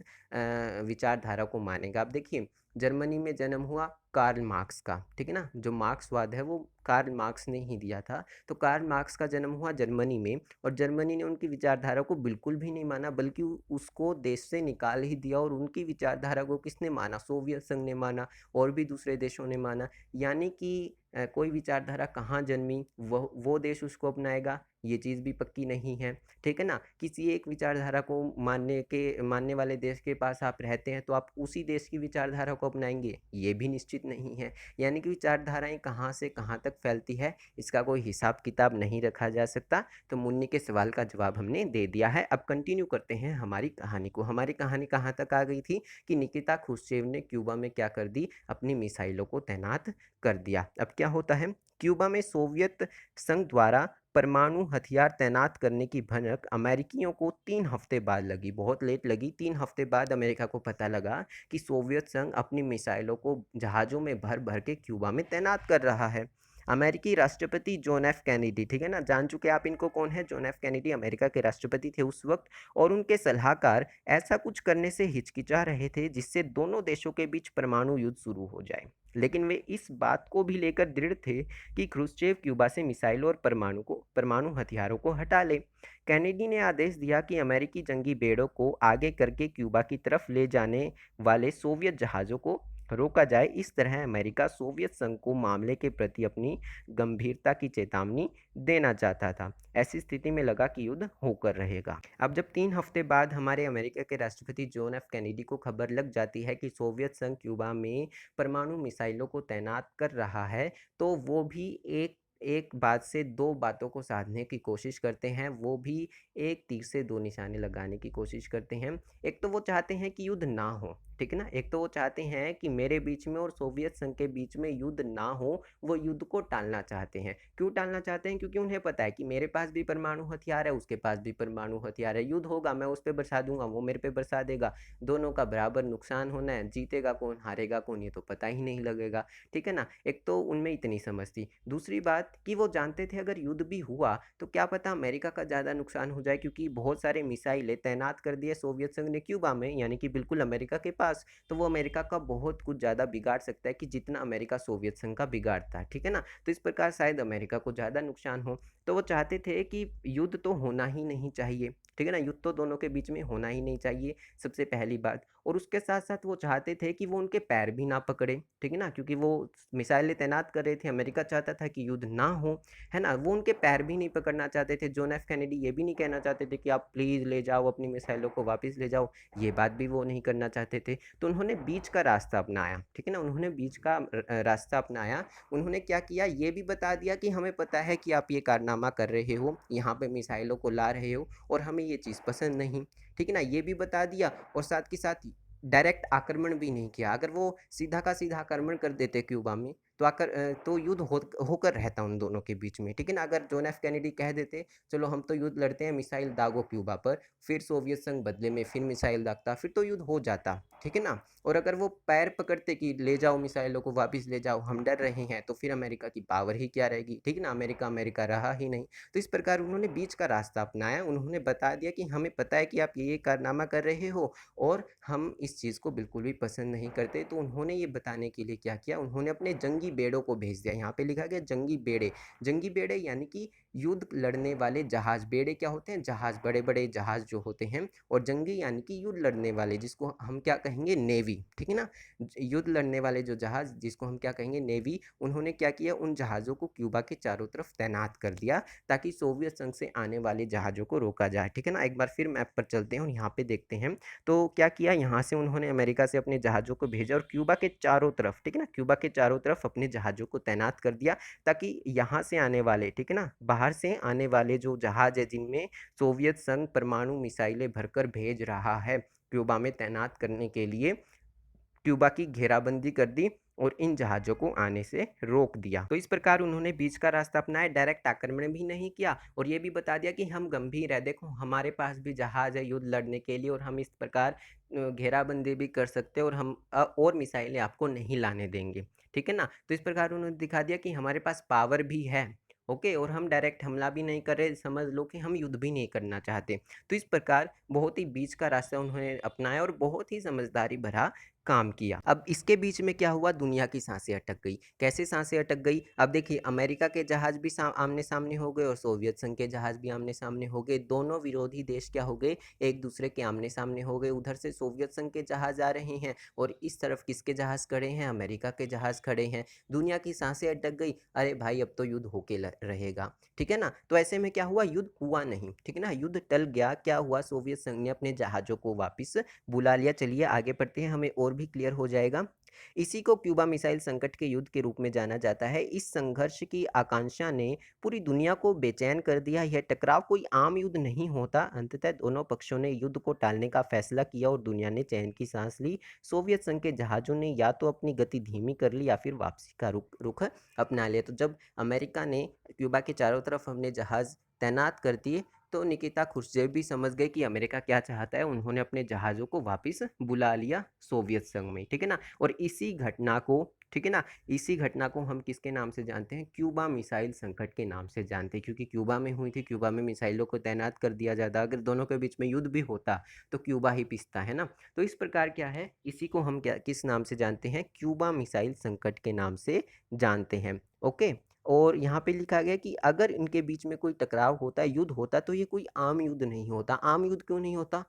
[SPEAKER 1] विचारधारा को मानेगा। अब देखिए, जर्मनी में जन्म हुआ कार्ल मार्क्स का, ठीक है ना? जो मार्क्सवाद है वो कार्ल मार्क्स ने ही दिया था। तो कार्ल मार्क्स का जन्म हुआ जर्मनी में, और जर्मनी ने उनकी विचारधारा को बिल्कुल भी नहीं माना, बल्कि उसको देश से निकाल ही दिया। और उनकी विचारधारा को किसने माना? सोवियत संघ ने माना, और भी दूसरे देशों ने माना। यानी कि कोई विचारधारा कहाँ जन्मी, वो देश उसको अपनाएगा, ये चीज़ भी पक्की नहीं है। ठीक है ना? किसी एक विचारधारा को मानने वाले देश के पास आप रहते हैं, तो आप उसी देश की विचारधारा को अपनाएंगे, ये भी निश्चित नहीं है। यानी कि विचारधाराएं कहाँ से कहाँ तक फैलती है, इसका कोई हिसाब किताब नहीं रखा जा सकता। तो मुन्नी के सवाल का जवाब हमने दे दिया है। अब कंटिन्यू करते हैं हमारी कहानी को। हमारी कहानी कहाँ तक आ गई थी कि निकिता खुश्चेव ने क्यूबा में क्या कर दी? अपनी मिसाइलों को तैनात कर दिया। अब क्या होता है? क्यूबा में सोवियत संघ द्वारा परमाणु हथियार तैनात करने की भनक अमेरिकियों को 3 हफ्ते बाद लगी, बहुत लेट लगी। 3 हफ्ते बाद अमेरिका को पता लगा कि सोवियत संघ अपनी मिसाइलों को जहाज़ों में भर भर के क्यूबा में तैनात कर रहा है। अमेरिकी राष्ट्रपति जॉन एफ कैनेडी, ठीक है ना, जान चुके आप इनको कौन है? जॉन एफ कैनेडी अमेरिका के राष्ट्रपति थे उस वक्त, और उनके सलाहकार ऐसा कुछ करने से हिचकिचा रहे थे जिससे दोनों देशों के बीच परमाणु युद्ध शुरू हो जाए। लेकिन वे इस बात को भी लेकर दृढ़ थे कि क्रुश्चेव क्यूबा से मिसाइलों और परमाणु हथियारों को हटा ले। कैनेडी ने आदेश दिया कि अमेरिकी जंगी बेड़ों को आगे करके क्यूबा की तरफ ले जाने वाले सोवियत जहाज़ों को रोका जाए। इस तरह अमेरिका सोवियत संघ को मामले के प्रति अपनी गंभीरता की चेतावनी देना चाहता था। ऐसी स्थिति में लगा कि युद्ध होकर रहेगा। अब जब 3 हफ्ते बाद हमारे अमेरिका के राष्ट्रपति जॉन एफ कैनेडी को खबर लग जाती है कि सोवियत संघ क्यूबा में परमाणु मिसाइलों को तैनात कर रहा है, तो वो भी एक एक बात से दो बातों को साधने की कोशिश करते हैं। वो भी एक तीर से दो निशाने लगाने की कोशिश करते हैं। एक तो वो चाहते हैं कि युद्ध ना हो, ठीक है ना? एक तो वो चाहते हैं कि मेरे बीच में और सोवियत संघ के बीच में युद्ध ना हो, वो युद्ध को टालना चाहते हैं। क्यों टालना चाहते हैं? क्योंकि उन्हें पता है कि मेरे पास भी परमाणु हथियार है, उसके पास भी परमाणु हथियार है। युद्ध होगा, मैं उस पे बरसा दूंगा, वो मेरे पे बरसा देगा, दोनों का बराबर नुकसान होना है। जीतेगा कौन, हारेगा कौन, ये तो पता ही नहीं लगेगा। ठीक है ना? एक तो उनमें इतनी समझ थी। दूसरी बात कि वो जानते थे अगर युद्ध भी हुआ तो क्या पता अमेरिका का ज़्यादा नुकसान हो जाए, क्योंकि बहुत सारे मिसाइलें तैनात कर दिए सोवियत संघ ने क्यूबा में, यानी कि बिल्कुल अमेरिका के पास। तो वो अमेरिका का बहुत कुछ ज़्यादा बिगाड़ सकता है कि जितना अमेरिका सोवियत संघ का बिगाड़ता है। ठीक है ना? तो इस प्रकार शायद अमेरिका को ज़्यादा नुकसान हो। तो वो चाहते थे कि युद्ध तो होना ही नहीं चाहिए। ठीक है ना? युद्ध तो दोनों के बीच में होना ही नहीं चाहिए, सबसे पहली बात। और उसके साथ साथ वो चाहते थे कि वो उनके पैर भी ना पकड़े। ठीक है ना? क्योंकि वो मिसाइलें तैनात कर रहे थे, अमेरिका चाहता था कि युद्ध ना हो, है ना? वो उनके पैर भी नहीं पकड़ना चाहते थे। जॉन एफ कैनेडी ये भी नहीं कहना चाहते थे कि आप प्लीज़ ले जाओ अपनी मिसाइलों को वापस ले जाओ, ये बात भी वो नहीं करना चाहते थे। तो उन्होंने बीच का रास्ता अपनाया। ठीक है ना? उन्होंने बीच का रास्ता अपनाया। उन्होंने क्या किया, ये भी बता दिया कि हमें पता है कि आप ये कारनामा कर रहे हो, यहाँ पे मिसाइलों को ला रहे हो, और हमें ये चीज़ पसंद नहीं। ठीक है ना? ये भी बता दिया, और साथ के साथ डायरेक्ट आक्रमण भी नहीं किया। अगर वो सीधा का सीधा आक्रमण कर देते क्यूबा में, तो युद्ध होकर रहता उन दोनों के बीच में। ठीक है ना? अगर जॉन एफ कैनेडी कह देते चलो हम तो युद्ध लड़ते हैं, मिसाइल दागो क्यूबा पर, फिर सोवियत संघ बदले में फिर मिसाइल दागता, फिर तो युद्ध हो जाता। ठीक है ना? और अगर वो पैर पकड़ते कि ले जाओ मिसाइलों को वापस ले जाओ, हम डर रहे हैं, तो फिर अमेरिका की पावर ही क्या रहेगी? ठीक है ना? अमेरिका अमेरिका रहा ही नहीं। तो इस प्रकार उन्होंने बीच का रास्ता अपनाया। उन्होंने बता दिया कि हमें पता है कि आप ये कारनामा कर रहे हो, और हम इस चीज़ को बिल्कुल भी पसंद नहीं करते। तो उन्होंने ये बताने के लिए क्या किया, उन्होंने अपने जंगी बेड़ों को भेज दिया। यहाँ पे लिखा गया जंगी बेड़े। जंगी बेड़े यानी कि युद्ध लड़ने वाले जहाज, बेड़े क्या होते हैं, जहाज, बड़े बड़े जहाज जो होते हैं, और जंगी यानी कि युद्ध लड़ने वाले, जिसको हम क्या कहेंगे, नेवी, ठीक है ना। युद्ध लड़ने वाले जो जहाज, जिसको हम क्या कहेंगे, नेवी, उन्होंने क्या किया, उन जहाज़ों को क्यूबा के चारों तरफ तैनात कर दिया ताकि सोवियत संघ से आने वाले जहाज़ों को रोका जाए, ठीक है ना। एक बार फिर मैप पर चलते हैं और यहाँ पे देखते हैं। तो क्या किया, यहाँ से उन्होंने अमेरिका से अपने जहाज़ों को भेजा और क्यूबा के चारों तरफ, ठीक है ना, क्यूबा के चारों तरफ अपने जहाज़ों को तैनात कर दिया ताकि यहाँ से आने वाले, ठीक है ना, बाहर से आने वाले जो जहाज़ है जिनमें सोवियत संघ परमाणु मिसाइलें भरकर भेज रहा है क्यूबा में तैनात करने के लिए, क्यूबा की घेराबंदी कर दी और इन जहाज़ों को आने से रोक दिया। तो इस प्रकार उन्होंने बीच का रास्ता अपनाया, डायरेक्ट आक्रमण भी नहीं किया और ये भी बता दिया कि हम गंभीर है, देखो हमारे पास भी जहाज़ है युद्ध लड़ने के लिए और हम इस प्रकार घेराबंदी भी कर सकते हैं और हम और मिसाइलें आपको नहीं लाने देंगे, ठीक है ना। तो इस प्रकार उन्होंने दिखा दिया कि हमारे पास पावर भी है, ओके, और हम डायरेक्ट हमला भी नहीं कर रहे, समझ लो कि हम युद्ध भी नहीं करना चाहते। तो इस प्रकार बहुत ही बीच का रास्ता उन्होंने अपनाया और बहुत ही समझदारी भरा काम किया। अब इसके बीच में क्या हुआ, दुनिया की सांसें अटक गई। कैसे सांसें अटक गई, अब देखिए अमेरिका के जहाज भी आमने सामने हो गए और सोवियत संघ के जहाज भी आमने सामने हो गए। दोनों विरोधी देश क्या हो गए, एक दूसरे के आमने सामने हो गए। उधर से सोवियत संघ के जहाज आ रहे हैं और इस तरफ किसके जहाज खड़े हैं, अमेरिका के जहाज खड़े हैं। दुनिया की सांसें अटक गई, अरे भाई अब तो युद्ध होके रहेगा, ठीक है ना। तो ऐसे में क्या हुआ, युद्ध हुआ नहीं, ठीक है ना, युद्ध टल गया। क्या हुआ, सोवियत संघ ने अपने जहाजों को वापिस बुला लिया। चलिए आगे बढ़ते हैं, हमें और भी क्लियर हो जाएगा। इसी को क्यूबा मिसाइल संकट के युद्ध के रूप में जाना जाता है। इस संघर्ष की आकांक्षा ने पूरी दुनिया को बेचैन कर दिया। यह टकराव कोई आम युद्ध नहीं होता। अंततः दोनों पक्षों ने युद्ध को टालने का फैसला किया और दुनिया ने चैन की सांस ली। सोवियत संघ के जहाजों ने या तो अपनी गति धीमी कर ली या फिर वापसी का रुख अपना लिया। तो जब अमेरिका ने क्यूबा के चारों तरफ अपने जहाज तैनात कर दिए तो निकिता खुर्शचेव भी समझ गए कि अमेरिका क्या चाहता है। उन्होंने अपने जहाज़ों को वापस बुला लिया सोवियत संघ में, ठीक है ना। और इसी घटना को, ठीक है ना, इसी घटना को हम किसके नाम से जानते हैं, क्यूबा मिसाइल संकट के नाम से जानते हैं, क्योंकि क्यूबा में हुई थी। क्यूबा में मिसाइलों को तैनात कर दिया जाता, अगर दोनों के बीच में युद्ध भी होता तो क्यूबा ही पिसता, है ना। तो इस प्रकार क्या है, इसी को हम क्या किस नाम से जानते हैं, क्यूबा मिसाइल संकट के नाम से जानते हैं, ओके। और यहाँ पे लिखा गया कि अगर इनके बीच में कोई टकराव होता है, युद्ध होता, तो ये कोई आम युद्ध नहीं होता। आम युद्ध क्यों नहीं होता,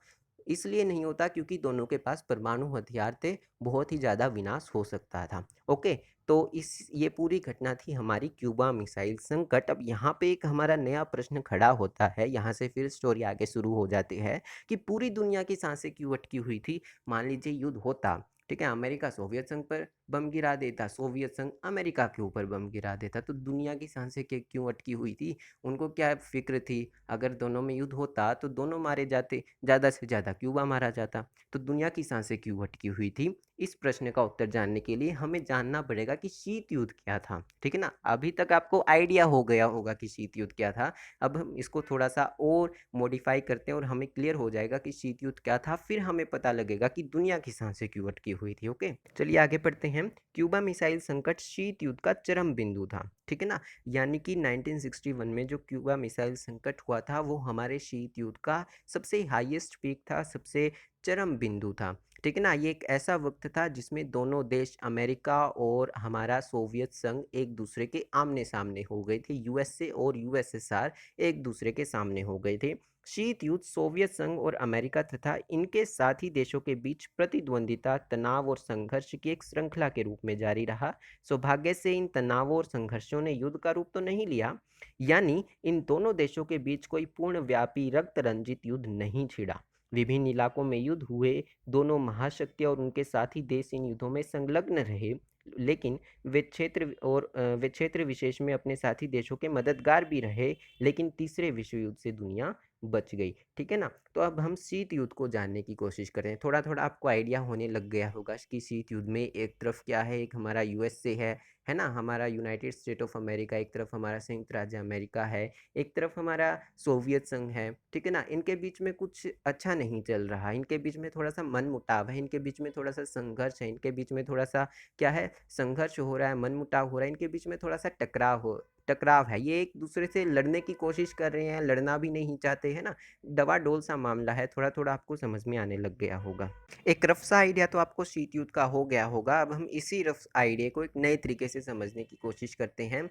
[SPEAKER 1] इसलिए नहीं होता क्योंकि दोनों के पास परमाणु हथियार थे, बहुत ही ज़्यादा विनाश हो सकता था, ओके। तो ये पूरी घटना थी हमारी क्यूबा मिसाइल संकट। अब यहाँ पे एक हमारा नया प्रश्न खड़ा होता है, यहाँ से फिर स्टोरी आगे शुरू हो जाती है कि पूरी दुनिया की सांसें क्यों अटकी हुई थी। मान लीजिए युद्ध होता, ठीक है, अमेरिका सोवियत संघ पर बम गिरा देता, सोवियत संघ अमेरिका के ऊपर बम गिरा देता, तो दुनिया की सांसें क्यों अटकी हुई थी। उनको क्या फिक्र थी, अगर दोनों में युद्ध होता तो दोनों मारे जाते, ज़्यादा से ज़्यादा क्यूबा मारा जाता। तो दुनिया की सांसें क्यों अटकी हुई थी, इस प्रश्न का उत्तर जानने के लिए हमें जानना पड़ेगा कि शीत युद्ध क्या था, ठीक है ना। अभी तक आपको आइडिया हो गया होगा कि शीत युद्ध क्या था। अब हम इसको थोड़ा सा और मॉडिफाई करते हैं और हमें क्लियर हो जाएगा कि शीत युद्ध क्या था, फिर हमें पता लगेगा कि दुनिया की सांसें क्यों अटकी हुई थी, ओके। चलिए आगे बढ़ते हैं। क्यूबा मिसाइल संकट शीत युद्ध का चरम बिंदु था, ठीक है ना। यानी कि 1961 में जो क्यूबा मिसाइल संकट हुआ था वो हमारे शीत युद्ध का सबसे हाईएस्ट पीक था, सबसे चरम बिंदु था, ठीक है ना। ये एक ऐसा वक्त था जिसमें दोनों देश अमेरिका और हमारा सोवियत संघ एक दूसरे के आमने सामने हो गए थे। यूएसए और यूएसएसआर एक दूसरे के सामने हो गए थे। शीत युद्ध सोवियत संघ और अमेरिका तथा इनके साथी देशों के बीच प्रतिद्वंदिता, तनाव और संघर्ष की एक श्रृंखला के रूप में जारी रहा। सौभाग्य से इन तनावों और संघर्षों ने युद्ध का रूप तो नहीं लिया, यानी इन दोनों देशों के बीच कोई पूर्णव्यापी रक्त रंजित युद्ध नहीं छिड़ा। विभिन्न इलाकों में युद्ध हुए, दोनों महाशक्तियां और उनके साथी देश इन युद्धों में संलग्न रहे, लेकिन वे क्षेत्र विशेष में अपने साथी देशों के मददगार भी रहे, लेकिन तीसरे विश्व युद्ध से दुनिया बच गई, ठीक है ना। तो अब हम शीत युद्ध को जानने की कोशिश करें। थोड़ा थोड़ा आपको आइडिया होने लग गया होगा कि शीत युद्ध में एक तरफ क्या है, एक हमारा यूएसए है ना, हमारा यूनाइटेड स्टेट ऑफ अमेरिका, एक तरफ हमारा संयुक्त राज्य अमेरिका है, एक तरफ हमारा सोवियत संघ है, ठीक है ना। इनके बीच में कुछ अच्छा नहीं चल रहा, इनके बीच में थोड़ा सा मनमुटाव है, इनके बीच में थोड़ा सा संघर्ष है, इनके बीच में थोड़ा सा क्या है, संघर्ष हो रहा है, मनमुटाव हो रहा है, इनके बीच में थोड़ा सा टकराव है। ये एक दूसरे से लड़ने की कोशिश कर रहे हैं, लड़ना भी नहीं चाहते, है ना। डवाडोल सा मामला है, थोड़ा थोड़ा आपको समझ में आने लग गया होगा। एक रफ सा आइडिया तो आपको शीत युद्ध का हो गया होगा। अब हम इसी रफ आइडिया को एक नए तरीके से समझने की कोशिश करते हैं।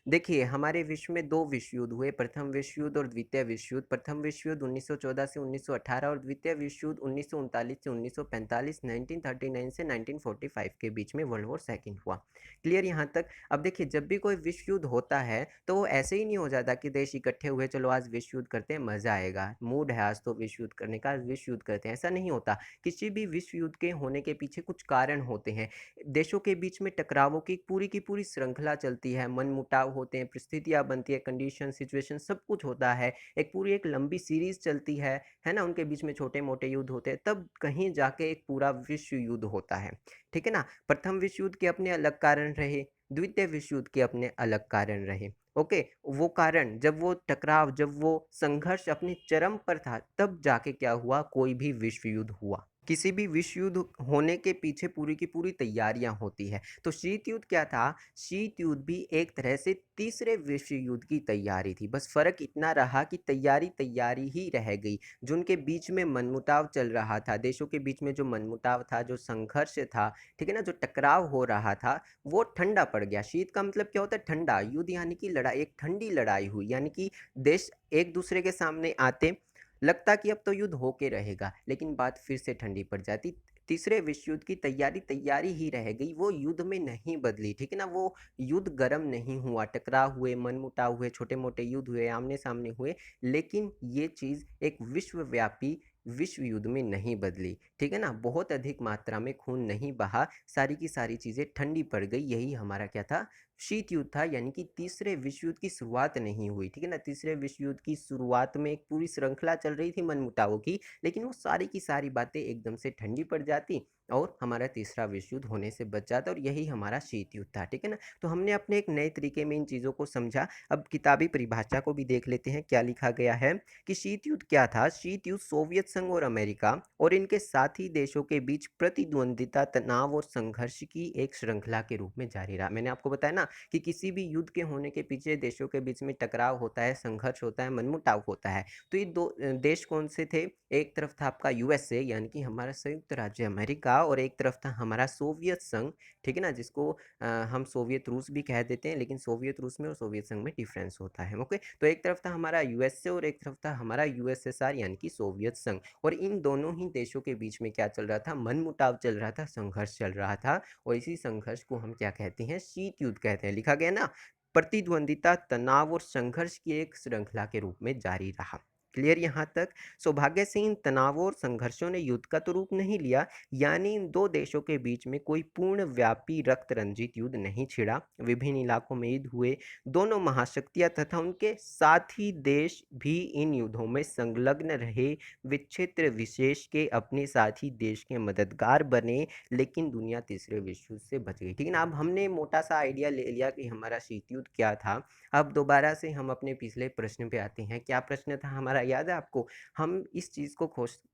[SPEAKER 1] देखिए, हमारे विश्व में 2 विश्व युद्ध हुए, प्रथम विश्व युद्ध और द्वितीय विश्व युद्ध। प्रथम विश्व युद्ध 1914 से 1918 और द्वितीय विश्व युद्ध 1939 से 1945, 1939 से 1945 के बीच में वर्ल्ड वॉर सेकंड हुआ। क्लियर यहाँ तक? अब देखिए, जब भी कोई विश्व युद्ध होता है, तो वो ऐसे ही नहीं हो जाता कि देश इकट्ठे हुए, चलो आज विश्व युद्ध करते हैं, मज़ा आएगा, मूड है आज तो विश्व युद्ध करने का, आज विश्व युद्ध करते हैं, ऐसा नहीं होता। किसी भी विश्व युद्ध के होने के पीछे कुछ कारण होते हैं। देशों के बीच में टकरावों की पूरी श्रृंखला चलती है, मनमुटाव होते हैं, परिस्थितियाँ बनती है, कंडीशन, सिचुएशन सब कुछ होता है, एक लंबी सीरीज़ चलती है ना? उनके बीच में छोटे-मोटे युद्ध होते हैं, तब कहीं जाके एक पूरा विश्व युद्ध होता है, ठीक है ना? प्रथम विश्व युद्ध के अपने अलग कारण रहे, द्वितीय विश्व युद्ध के अपने अलग कारण रहे, ओके? वो कारण जब वो टकराव, जब वो संघर्ष अपने चरम पर था, तब जाके क्या हुआ, कोई भी विश्व युद्ध हुआ। किसी भी विश्व युद्ध होने के पीछे पूरी की पूरी तैयारियां होती है। तो शीत युद्ध क्या था? शीत युद्ध भी एक तरह से तीसरे विश्व युद्ध की तैयारी थी। बस फर्क इतना रहा कि तैयारी तैयारी ही रह गई। जो उनके बीच में मनमुटाव चल रहा था, देशों के बीच में जो मनमुटाव था, जो संघर्ष था, ठीक है ना, जो टकराव हो रहा था, वो ठंडा पड़ गया। शीत का मतलब क्या होता है? ठंडा। युद्ध यानी कि लड़ाई, एक ठंडी लड़ाई हुई, यानी कि देश एक दूसरे के सामने आते, लगता कि अब तो युद्ध होके रहेगा, लेकिन बात फिर से ठंडी पड़ जाती। तीसरे विश्व युद्ध की तैयारी तैयारी ही रह गई, वो युद्ध में नहीं बदली, ठीक है ना? वो युद्ध गर्म नहीं हुआ, टकराव हुए, मनमुटाव हुए, छोटे मोटे युद्ध हुए, आमने सामने हुए, लेकिन ये चीज़ एक विश्वव्यापी विश्व युद्ध में नहीं बदली, ठीक है ना? बहुत अधिक मात्रा में खून नहीं बहा, सारी की सारी चीज़ें ठंडी पड़ गई। यही हमारा क्या था? शीत युद्ध था, यानी कि तीसरे विश्व युद्ध की शुरुआत नहीं हुई, ठीक है ना? तीसरे विश्व युद्ध की शुरुआत में एक पूरी श्रृंखला चल रही थी मनमुटावों की, लेकिन वो सारी की सारी बातें एकदम से ठंडी पड़ जाती और हमारा तीसरा विश्व युद्ध होने से बच जाता, और यही हमारा शीत युद्ध था, ठीक है ना? तो हमने अपने एक नए तरीके में इन चीज़ों को समझा। अब किताबी परिभाषा को भी देख लेते हैं, क्या लिखा गया है कि शीत युद्ध क्या था? शीत युद्ध सोवियत संघ और अमेरिका और इनके साथी देशों के बीच प्रतिद्वंदिता, तनाव और संघर्ष की एक श्रृंखला के रूप में जारी रहा। मैंने आपको बताया ना कि किसी भी युद्ध के होने के पीछे देशों के बीच में टकराव होता है, संघर्ष होता है, मनमुटाव होता है। तो ये दो देश कौन से थे? एक तरफ था आपका यूएसए, यानी कि हमारा संयुक्त राज्य अमेरिका, और एक तरफ था हमारा सोवियत संघ, ठीक है ना, जिसको हम सोवियत रूस भी कह देते हैं, लेकिन सोवियत रूस में और सोवियत संघ में डिफरेंस होता है, ओके? तो एक तरफ था हमारा यूएसए और एक तरफ था हमारा यूएसएसआर, यानी कि सोवियत संघ, और इन दोनों ही देशों के बीच में क्या चल रहा था? मनमुटाव चल रहा था, संघर्ष चल रहा था, और इसी संघर्ष को हम क्या कहते हैं? शीत युद्ध कहते हैं। लिखा गया ना, प्रतिद्वंदिता, तनाव और संघर्ष की एक श्रृंखला के रूप में जारी रहा। क्लियर यहाँ तक? सौभाग्य से इन तनावों और संघर्षों ने युद्ध का तो रूप नहीं लिया, यानी इन दो देशों के बीच में कोई पूर्ण व्यापी रक्त रंजित युद्ध नहीं छिड़ा। विभिन्न इलाकों में युद्ध हुए, दोनों महाशक्तियां तथा उनके साथी देश भी इन युद्धों में संलग्न रहे, वे क्षेत्र विशेष के अपने साथी देश के मददगार बने, लेकिन दुनिया तीसरे विश्व युद्ध से बच गई, ठीक है ना? अब हमने मोटा सा आइडिया ले लिया कि हमारा शीत युद्ध क्या था। अब दोबारा से हम अपने पिछले प्रश्न पे आते हैं। क्या प्रश्न था हमारा, याद है आपको? हम इस चीज़ को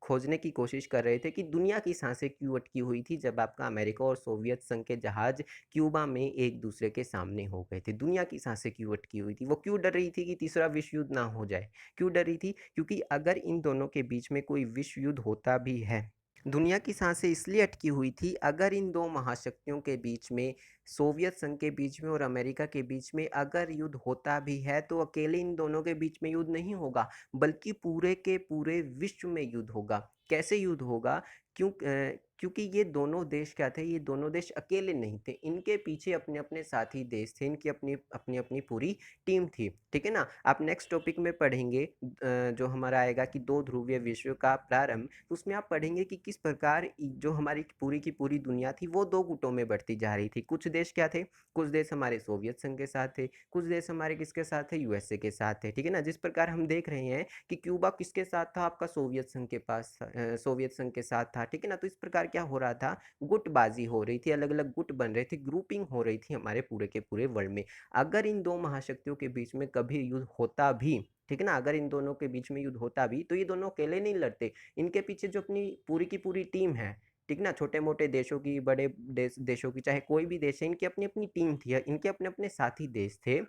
[SPEAKER 1] खोजने की कोशिश कर रहे थे कि दुनिया की सांसें क्यों अटकी हुई थी जब आपका अमेरिका और सोवियत संघ के जहाज क्यूबा में एक दूसरे के सामने हो गए थे। दुनिया की सांसें क्यों अटकी हुई थी? वो क्यों डर रही थी कि तीसरा विश्व युद्ध ना हो जाए? क्यों डर रही थी? क्योंकि अगर इन दोनों के बीच में कोई विश्व युद्ध होता भी है, दुनिया की सांसें इसलिए अटकी हुई थी, अगर इन दो महाशक्तियों के बीच में, सोवियत संघ के बीच में और अमेरिका के बीच में अगर युद्ध होता भी है, तो अकेले इन दोनों के बीच में युद्ध नहीं होगा, बल्कि पूरे के पूरे विश्व में युद्ध होगा। कैसे युद्ध होगा? क्योंकि ये दोनों देश क्या थे? ये दोनों देश अकेले नहीं थे, इनके पीछे अपने अपने साथी देश थे, इनकी अपनी अपनी अपनी पूरी टीम थी, ठीक है ना? आप नेक्स्ट टॉपिक में पढ़ेंगे जो हमारा आएगा कि दो ध्रुवीय विश्व का प्रारंभ, तो उसमें आप पढ़ेंगे कि किस प्रकार जो हमारी पूरी की पूरी दुनिया थी, वो दो गुटों में बढ़ती जा रही थी। कुछ देश क्या थे? कुछ देश हमारे सोवियत संघ के साथ थे, कुछ देश हमारे किसके साथ थे? यूएसए के साथ थे, ठीक है ना? जिस प्रकार हम देख रहे हैं कि क्यूबा किसके साथ था? आपका सोवियत संघ के पास सोवियत संघ के साथ था, ठीक है ना? तो इस प्रकार क्या हो रहा था? गुटबाजी हो रही थी, अलग अलग गुट बन रहे थे, ग्रुपिंग हो रही थी हमारे पूरे के पूरे वर्ल्ड में। अगर इन दो महाशक्तियों के बीच में कभी युद्ध होता भी, ठीक है ना, अगर इन दोनों के बीच में युद्ध होता भी, तो ये दोनों अकेले नहीं लड़ते, इनके पीछे जो अपनी पूरी की पूरी टीम है, ठीक ना, छोटे मोटे देशों की, बड़े देशों की, चाहे कोई भी देश है, इनकी अपनी अपनी टीम थी, इनके अपने अपने साथी देश थे,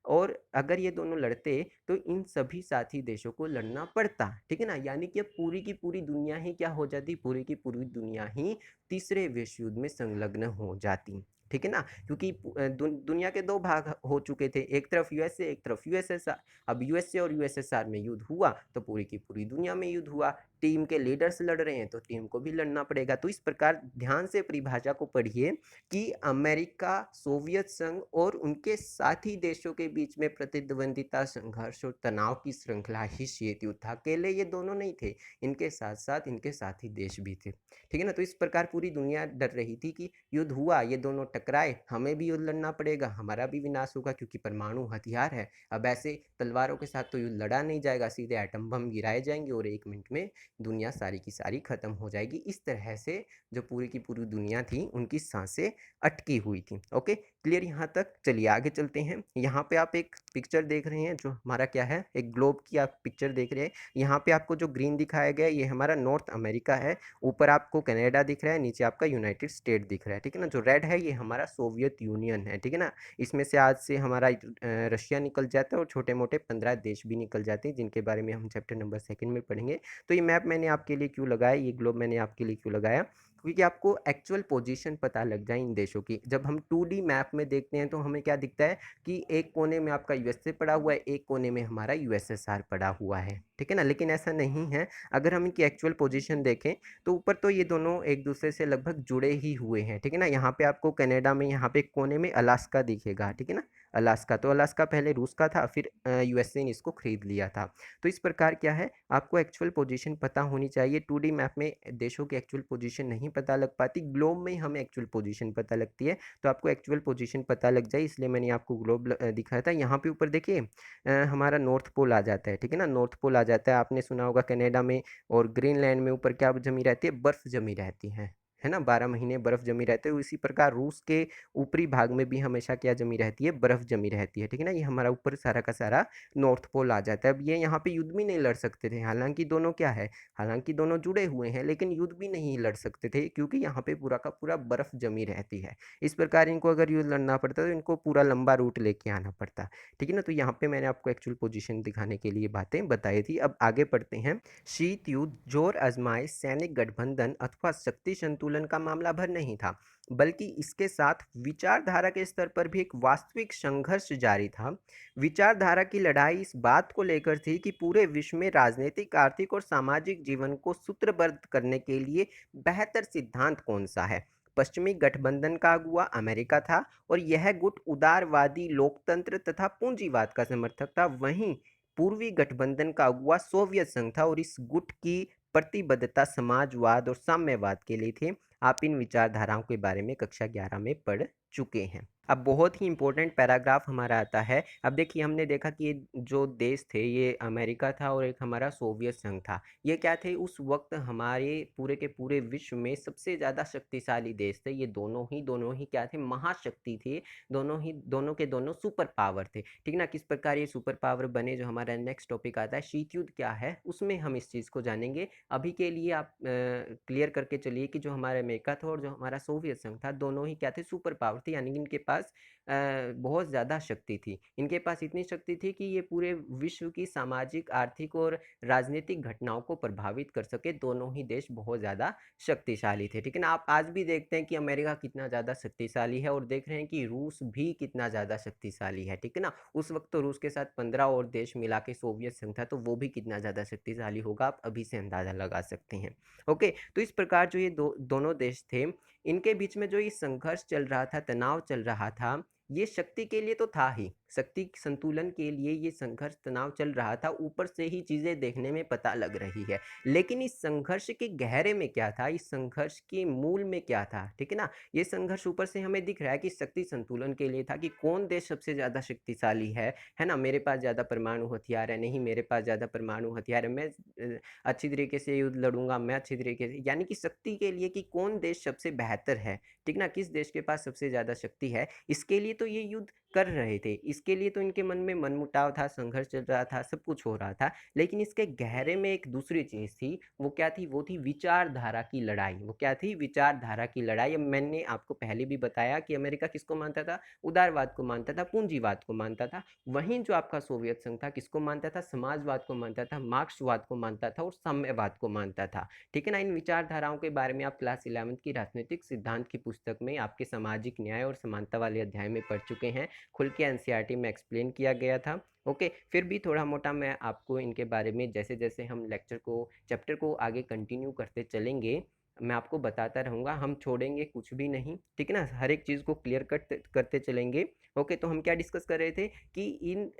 [SPEAKER 1] और अगर ये दोनों लड़ते तो इन सभी साथी देशों को लड़ना पड़ता, ठीक है ना? यानी कि अब पूरी की पूरी दुनिया ही क्या हो जाती? पूरी की पूरी दुनिया ही तीसरे विश्व युद्ध में संलग्न हो जाती, ठीक है ना? क्योंकि दुनिया के 2 भाग हो चुके थे, एक तरफ यूएसए, एक तरफ यूएसएसआर। अब यूएसए और यूएसएसआर में युद्ध हुआ तो पूरी की पूरी दुनिया में युद्ध हुआ। टीम के लीडर्स लड़ रहे हैं तो टीम को भी लड़ना पड़ेगा। तो इस प्रकार ध्यान से परिभाषा को पढ़िए कि अमेरिका, सोवियत संघ और उनके साथी देशों के बीच में प्रतिद्वंदिता, संघर्ष और तनाव की श्रृंखला ही शीत युद्ध था। अकेले ये दोनों नहीं थे, इनके साथ साथ इनके साथी देश भी थे। ठीक है ना? तो इस प्रकार पूरी दुनिया डर रही थी कि युद्ध हुआ, ये दोनों टकराए, हमें भी युद्ध लड़ना पड़ेगा, हमारा भी विनाश होगा, क्योंकि परमाणु हथियार है। अब ऐसे तलवारों के साथ तो युद्ध लड़ा नहीं जाएगा, सीधे एटम बम गिराए जाएंगे और 1 मिनट में दुनिया सारी की सारी खत्म हो जाएगी। इस तरह से जो पूरी की पूरी दुनिया थी, उनकी सांसें अटकी हुई थी। ओके, क्लियर यहाँ तक? चलिए आगे चलते हैं। यहाँ पे आप एक पिक्चर देख रहे हैं, जो हमारा क्या है, एक ग्लोब की आप पिक्चर देख रहे हैं। यहाँ पे आपको जो ग्रीन दिखाया गया है, ये हमारा नॉर्थ अमेरिका है। ऊपर आपको कनाडा दिख रहा है, नीचे आपका यूनाइटेड स्टेट दिख रहा है। ठीक है ना? जो रेड है ये हमारा सोवियत यूनियन है। ठीक है ना? इसमें से आज से हमारा रशिया निकल जाता है और छोटे मोटे 15 देश भी निकल जाते हैं, जिनके बारे में हम चैप्टर नंबर 2 में पढ़ेंगे। तो ये मैप मैंने आपके लिए क्यों लगाया, ये ग्लोब मैंने आपके लिए क्यों लगाया, क्योंकि आपको एक्चुअल पोजीशन पता लग जाए इन देशों की। जब हम 2D मैप में देखते हैं तो हमें क्या दिखता है कि एक कोने में आपका यूएसए पड़ा हुआ है, एक कोने में हमारा यूएसएसआर पड़ा हुआ है। ठीक है ना? लेकिन ऐसा नहीं है। अगर हम इनकी एक्चुअल पोजीशन देखें तो ऊपर तो ये दोनों एक दूसरे से लगभग जुड़े ही हुए हैं। ठीक है ना? यहाँ पे आपको कनाडा में यहाँ पे एक कोने में अलास्का दिखेगा। ठीक है ना? अलास्का, तो अलास्का पहले रूस का था, फिर यूएसए ने इसको खरीद लिया था। तो इस प्रकार क्या है, आपको एक्चुअल पोजीशन पता होनी चाहिए। 2D मैप में देशों की एक्चुअल पोजीशन नहीं पता लग पाती, ग्लोब में ही हमें एक्चुअल पोजीशन पता लगती है। तो आपको एक्चुअल पोजीशन पता लग जाए, इसलिए मैंने आपको ग्लोब दिखाया था। यहाँ पे ऊपर देखिए हमारा नॉर्थ पोल आ जाता है। ठीक है ना? नॉर्थ पोल आ जाता है। आपने सुना होगा कनाडा में और ग्रीनलैंड में ऊपर क्या जमी रहती है, बर्फ जमी रहती है ना? 12 महीने बर्फ जमी रहती है। इसी प्रकार रूस के ऊपरी भाग में भी हमेशा क्या जमी रहती है, बर्फ जमी रहती है। ठीक है ना? ये हमारा ऊपर सारा का सारा नॉर्थ पोल आ जाता है। अब ये यहाँ पे युद्ध भी नहीं लड़ सकते थे, हालांकि दोनों क्या है, हालांकि दोनों जुड़े हुए हैं, लेकिन युद्ध भी नहीं लड़ सकते थे, क्योंकि यहाँ पे पूरा का पूरा बर्फ जमी रहती है। इस प्रकार इनको अगर युद्ध लड़ना पड़ता तो इनको पूरा लंबा रूट लेके आना पड़ता। ठीक है ना? तो यहाँ पे मैंने आपको एक्चुअल पोजीशन दिखाने के लिए बातें बताई थी। अब आगे पढ़ते हैं। शीत युद्ध जोर आजमाए सैनिक गठबंधन अथवा शक्ति संतुलन का मामला भर नहीं था, बल्कि इसके साथ विचारधारा के स्तर पर भी एक वास्तविक संघर्ष जारी था। विचारधारा की लड़ाई इस बात को लेकर थी कि पूरे विश्व में राजनीतिक, आर्थिक और सामाजिक जीवन को सूत्रबद्ध करने के लिए बेहतर सिद्धांत कौन सा है। पश्चिमी गठबंधन का अगुवा अमेरिका था और यह गुट उदारवादी लोकतंत्र तथा पूंजीवाद का समर्थक था। वहीं पूर्वी गठबंधन का अगुवा सोवियत संघ था और इस गुट की प्रतिबद्धता समाजवाद और साम्यवाद के लिए थी। आप इन विचारधाराओं के बारे में कक्षा 11 में पढ़ चुके हैं। अब बहुत ही इंपॉर्टेंट पैराग्राफ हमारा आता है। अब देखिए, हमने देखा कि ये जो देश थे, ये अमेरिका था और एक हमारा सोवियत संघ था। ये क्या थे, उस वक्त हमारे पूरे के पूरे विश्व में सबसे ज़्यादा शक्तिशाली देश थे। ये दोनों ही क्या थे, महाशक्ति थे। दोनों के दोनों सुपर पावर थे। ठीक ना? किस प्रकार ये सुपर पावर बने, जो हमारा नेक्स्ट टॉपिक आता है शीत युद्ध क्या है, उसमें हम इस चीज़ को जानेंगे। अभी के लिए आप क्लियर करके चलिए कि जो हमारा अमेरिका था और जो हमारा सोवियत संघ था, दोनों ही क्या थे, सुपर पावर थे। यानी कि इनके पास बहुत ज़्यादा शक्ति थी। इनके पास इतनी शक्ति थी कि ये पूरे विश्व की सामाजिक, आर्थिक और राजनीतिक घटनाओं को प्रभावित कर सके। दोनों ही देश बहुत ज़्यादा शक्तिशाली थे। ठीक है ना? आप आज भी देखते हैं कि अमेरिका कितना ज़्यादा शक्तिशाली है और देख रहे हैं कि रूस भी कितना ज़्यादा शक्तिशाली है। ठीक है ना? उस वक्त तो रूस के साथ 15 और देश मिला के सोवियत संघ था, तो वो भी कितना ज़्यादा शक्तिशाली होगा, आप अभी से अंदाज़ा लगा सकते हैं। ओके, तो इस प्रकार जो ये दोनों देश थे, इनके बीच में जो ये संघर्ष चल रहा था, तनाव चल रहा था, ये शक्ति के लिए तो था ही, शक्ति संतुलन के लिए ये संघर्ष तनाव चल रहा था। ऊपर से ही चीज़ें देखने में पता लग रही है, लेकिन इस संघर्ष के गहरे में क्या था, इस संघर्ष के मूल में क्या था। ठीक है ना? ये संघर्ष ऊपर से हमें दिख रहा है कि शक्ति संतुलन के लिए था, कि कौन देश सबसे ज़्यादा शक्तिशाली है ना? मेरे पास ज़्यादा परमाणु हथियार है, नहीं मेरे पास ज़्यादा परमाणु हथियार है, मैं अच्छी तरीके से युद्ध लड़ूंगा, मैं अच्छी तरीके से, यानी कि शक्ति के लिए कि कौन देश सबसे बेहतर है। ठीक ना? किस देश के पास सबसे ज़्यादा शक्ति है, इसके लिए तो ये युद्ध कर रहे थे, इसके लिए तो इनके मन में मनमुटाव था, संघर्ष चल रहा था, सब कुछ हो रहा था। लेकिन इसके गहरे में एक दूसरी चीज़ थी, वो क्या थी? वो थी विचारधारा की लड़ाई। वो क्या थी? विचारधारा की लड़ाई। अब मैंने आपको पहले भी बताया कि अमेरिका किसको मानता था? उदारवाद को मानता था, पूंजीवाद को मानता था। वहीं जो आपका सोवियत संघ था, किसको मानता था? समाजवाद को मानता था, मार्क्सवाद को मानता था और साम्यवाद को मानता था। ठीक है ना? इन विचारधाराओं के बारे में आप क्लास 11th की राजनीतिक सिद्धांत की पुस्तक में आपके सामाजिक न्याय और समानता वाले अध्याय में पढ़ चुके हैं। खुल के एनसीईआरटी में एक्सप्लेन किया गया था। ओके, फिर भी थोड़ा मोटा मैं आपको इनके बारे में जैसे जैसे हम लेक्चर को चैप्टर को आगे कंटिन्यू करते चलेंगे, मैं आपको बताता रहूँगा, हम छोड़ेंगे कुछ भी नहीं, ठीक है ना? हर एक चीज़ को क्लियर कट करते चलेंगे। ओके, तो हम क्या डिस्कस कर रहे थे कि इन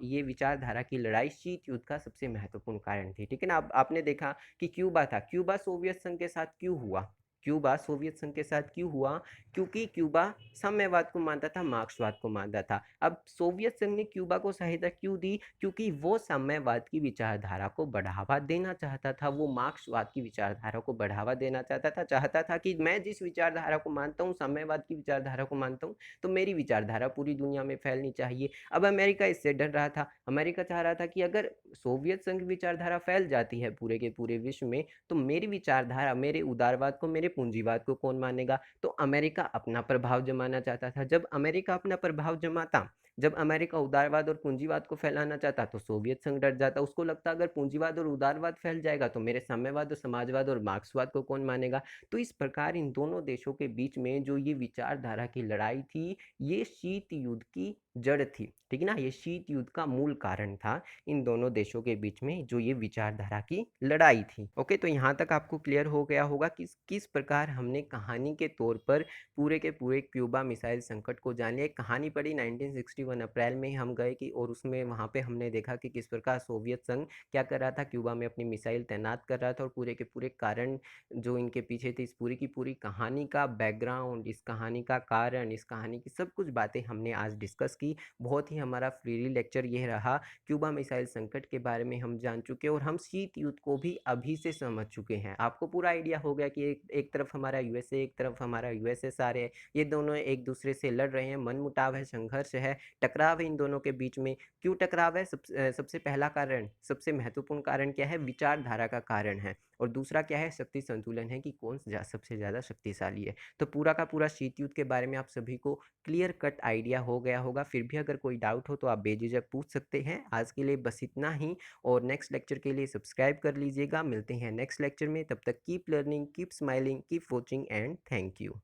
[SPEAKER 1] ये विचारधारा की लड़ाई शीत युद्ध का सबसे महत्वपूर्ण कारण थी, ठीक है ना? अब आपने देखा कि क्यूबा था, क्यूबा सोवियत संघ के साथ क्यों हुआ? क्यूबा सोवियत संघ के साथ क्यों हुआ? क्योंकि क्यूबा साम्यवाद को मानता था, मार्क्सवाद को मानता था। अब सोवियत संघ ने क्यूबा को सहायता क्यों दी? क्योंकि वो साम्यवाद की विचारधारा को बढ़ावा देना चाहता था, वो मार्क्सवाद की विचारधारा को बढ़ावा देना चाहता था कि मैं जिस विचारधारा को मानता हूँ, साम्यवाद की विचारधारा को मानता हूँ, तो मेरी विचारधारा पूरी दुनिया में फैलनी चाहिए। अब अमेरिका इससे डर रहा था। अमेरिका चाह रहा था कि अगर सोवियत संघ विचारधारा फैल जाती है पूरे के पूरे विश्व में, तो मेरी विचारधारा, मेरे उदारवाद को, मेरे पूंजीवाद को कौन मानेगा? तो अमेरिका अपना प्रभाव जमाना चाहता था। जब अमेरिका अपना प्रभाव जमाता, जब अमेरिका उदारवाद और पूंजीवाद को फैलाना चाहता, तो सोवियत संघ डर जाता। उसको लगता अगर पूंजीवाद और उदारवाद फैल जाएगा तो मेरे साम्यवाद और समाजवाद और मार्क्सवाद को कौन मानेगा? तो इस प्रकार इन दोनों देशों के बीच में जो ये विचारधारा की लड़ाई थी, ये शीत युद्ध की जड़ थी, ठीक है ना? ये शीत युद्ध का मूल कारण था इन दोनों देशों के बीच में जो ये विचारधारा की लड़ाई थी। ओके, तो यहाँ तक आपको क्लियर हो गया होगा कि किस प्रकार हमने कहानी के तौर पर पूरे के पूरे क्यूबा मिसाइल संकट को जान लिया। एक कहानी पढ़ी 1961 अप्रैल में हम गए कि, और उसमें वहाँ पे हमने देखा कि किस प्रकार सोवियत संघ क्या कर रहा था, क्यूबा में अपनी मिसाइल तैनात कर रहा था, और पूरे के पूरे कारण जो इनके पीछे थे, इस पूरी की पूरी कहानी का बैकग्राउंड, इस कहानी का कारण, इस कहानी की सब कुछ बातें हमने आज डिस्कस की। बहुत ही हमारा फ्रीली लेक्चर यह रहा, क्यूबा मिसाइल संकट के बारे में हम जान चुके और हम शीत युद्ध को भी अभी से समझ चुके हैं। आपको पूरा आइडिया हो गया कि एक तरफ हमारा यूएसए, एक तरफ हमारा यूएसएसआर है, ये दोनों एक दूसरे से लड़ रहे हैं, मनमुटाव है, संघर्ष है, टकराव है इन दोनों के बीच में। क्यों टकराव है? सबसे पहला कारण, सबसे महत्वपूर्ण कारण क्या है? विचारधारा का कारण है। और दूसरा क्या है? शक्ति संतुलन है कि कौन सबसे ज़्यादा शक्तिशाली है। तो पूरा का पूरा शीत युद्ध के बारे में आप सभी को क्लियर कट आइडिया हो गया होगा। फिर भी अगर कोई डाउट हो तो आप बेझिझक पूछ सकते हैं। आज के लिए बस इतना ही, और नेक्स्ट लेक्चर के लिए सब्सक्राइब कर लीजिएगा। मिलते हैं नेक्स्ट लेक्चर में, तब तक keep learning, keep smiling, keep watching and thank you.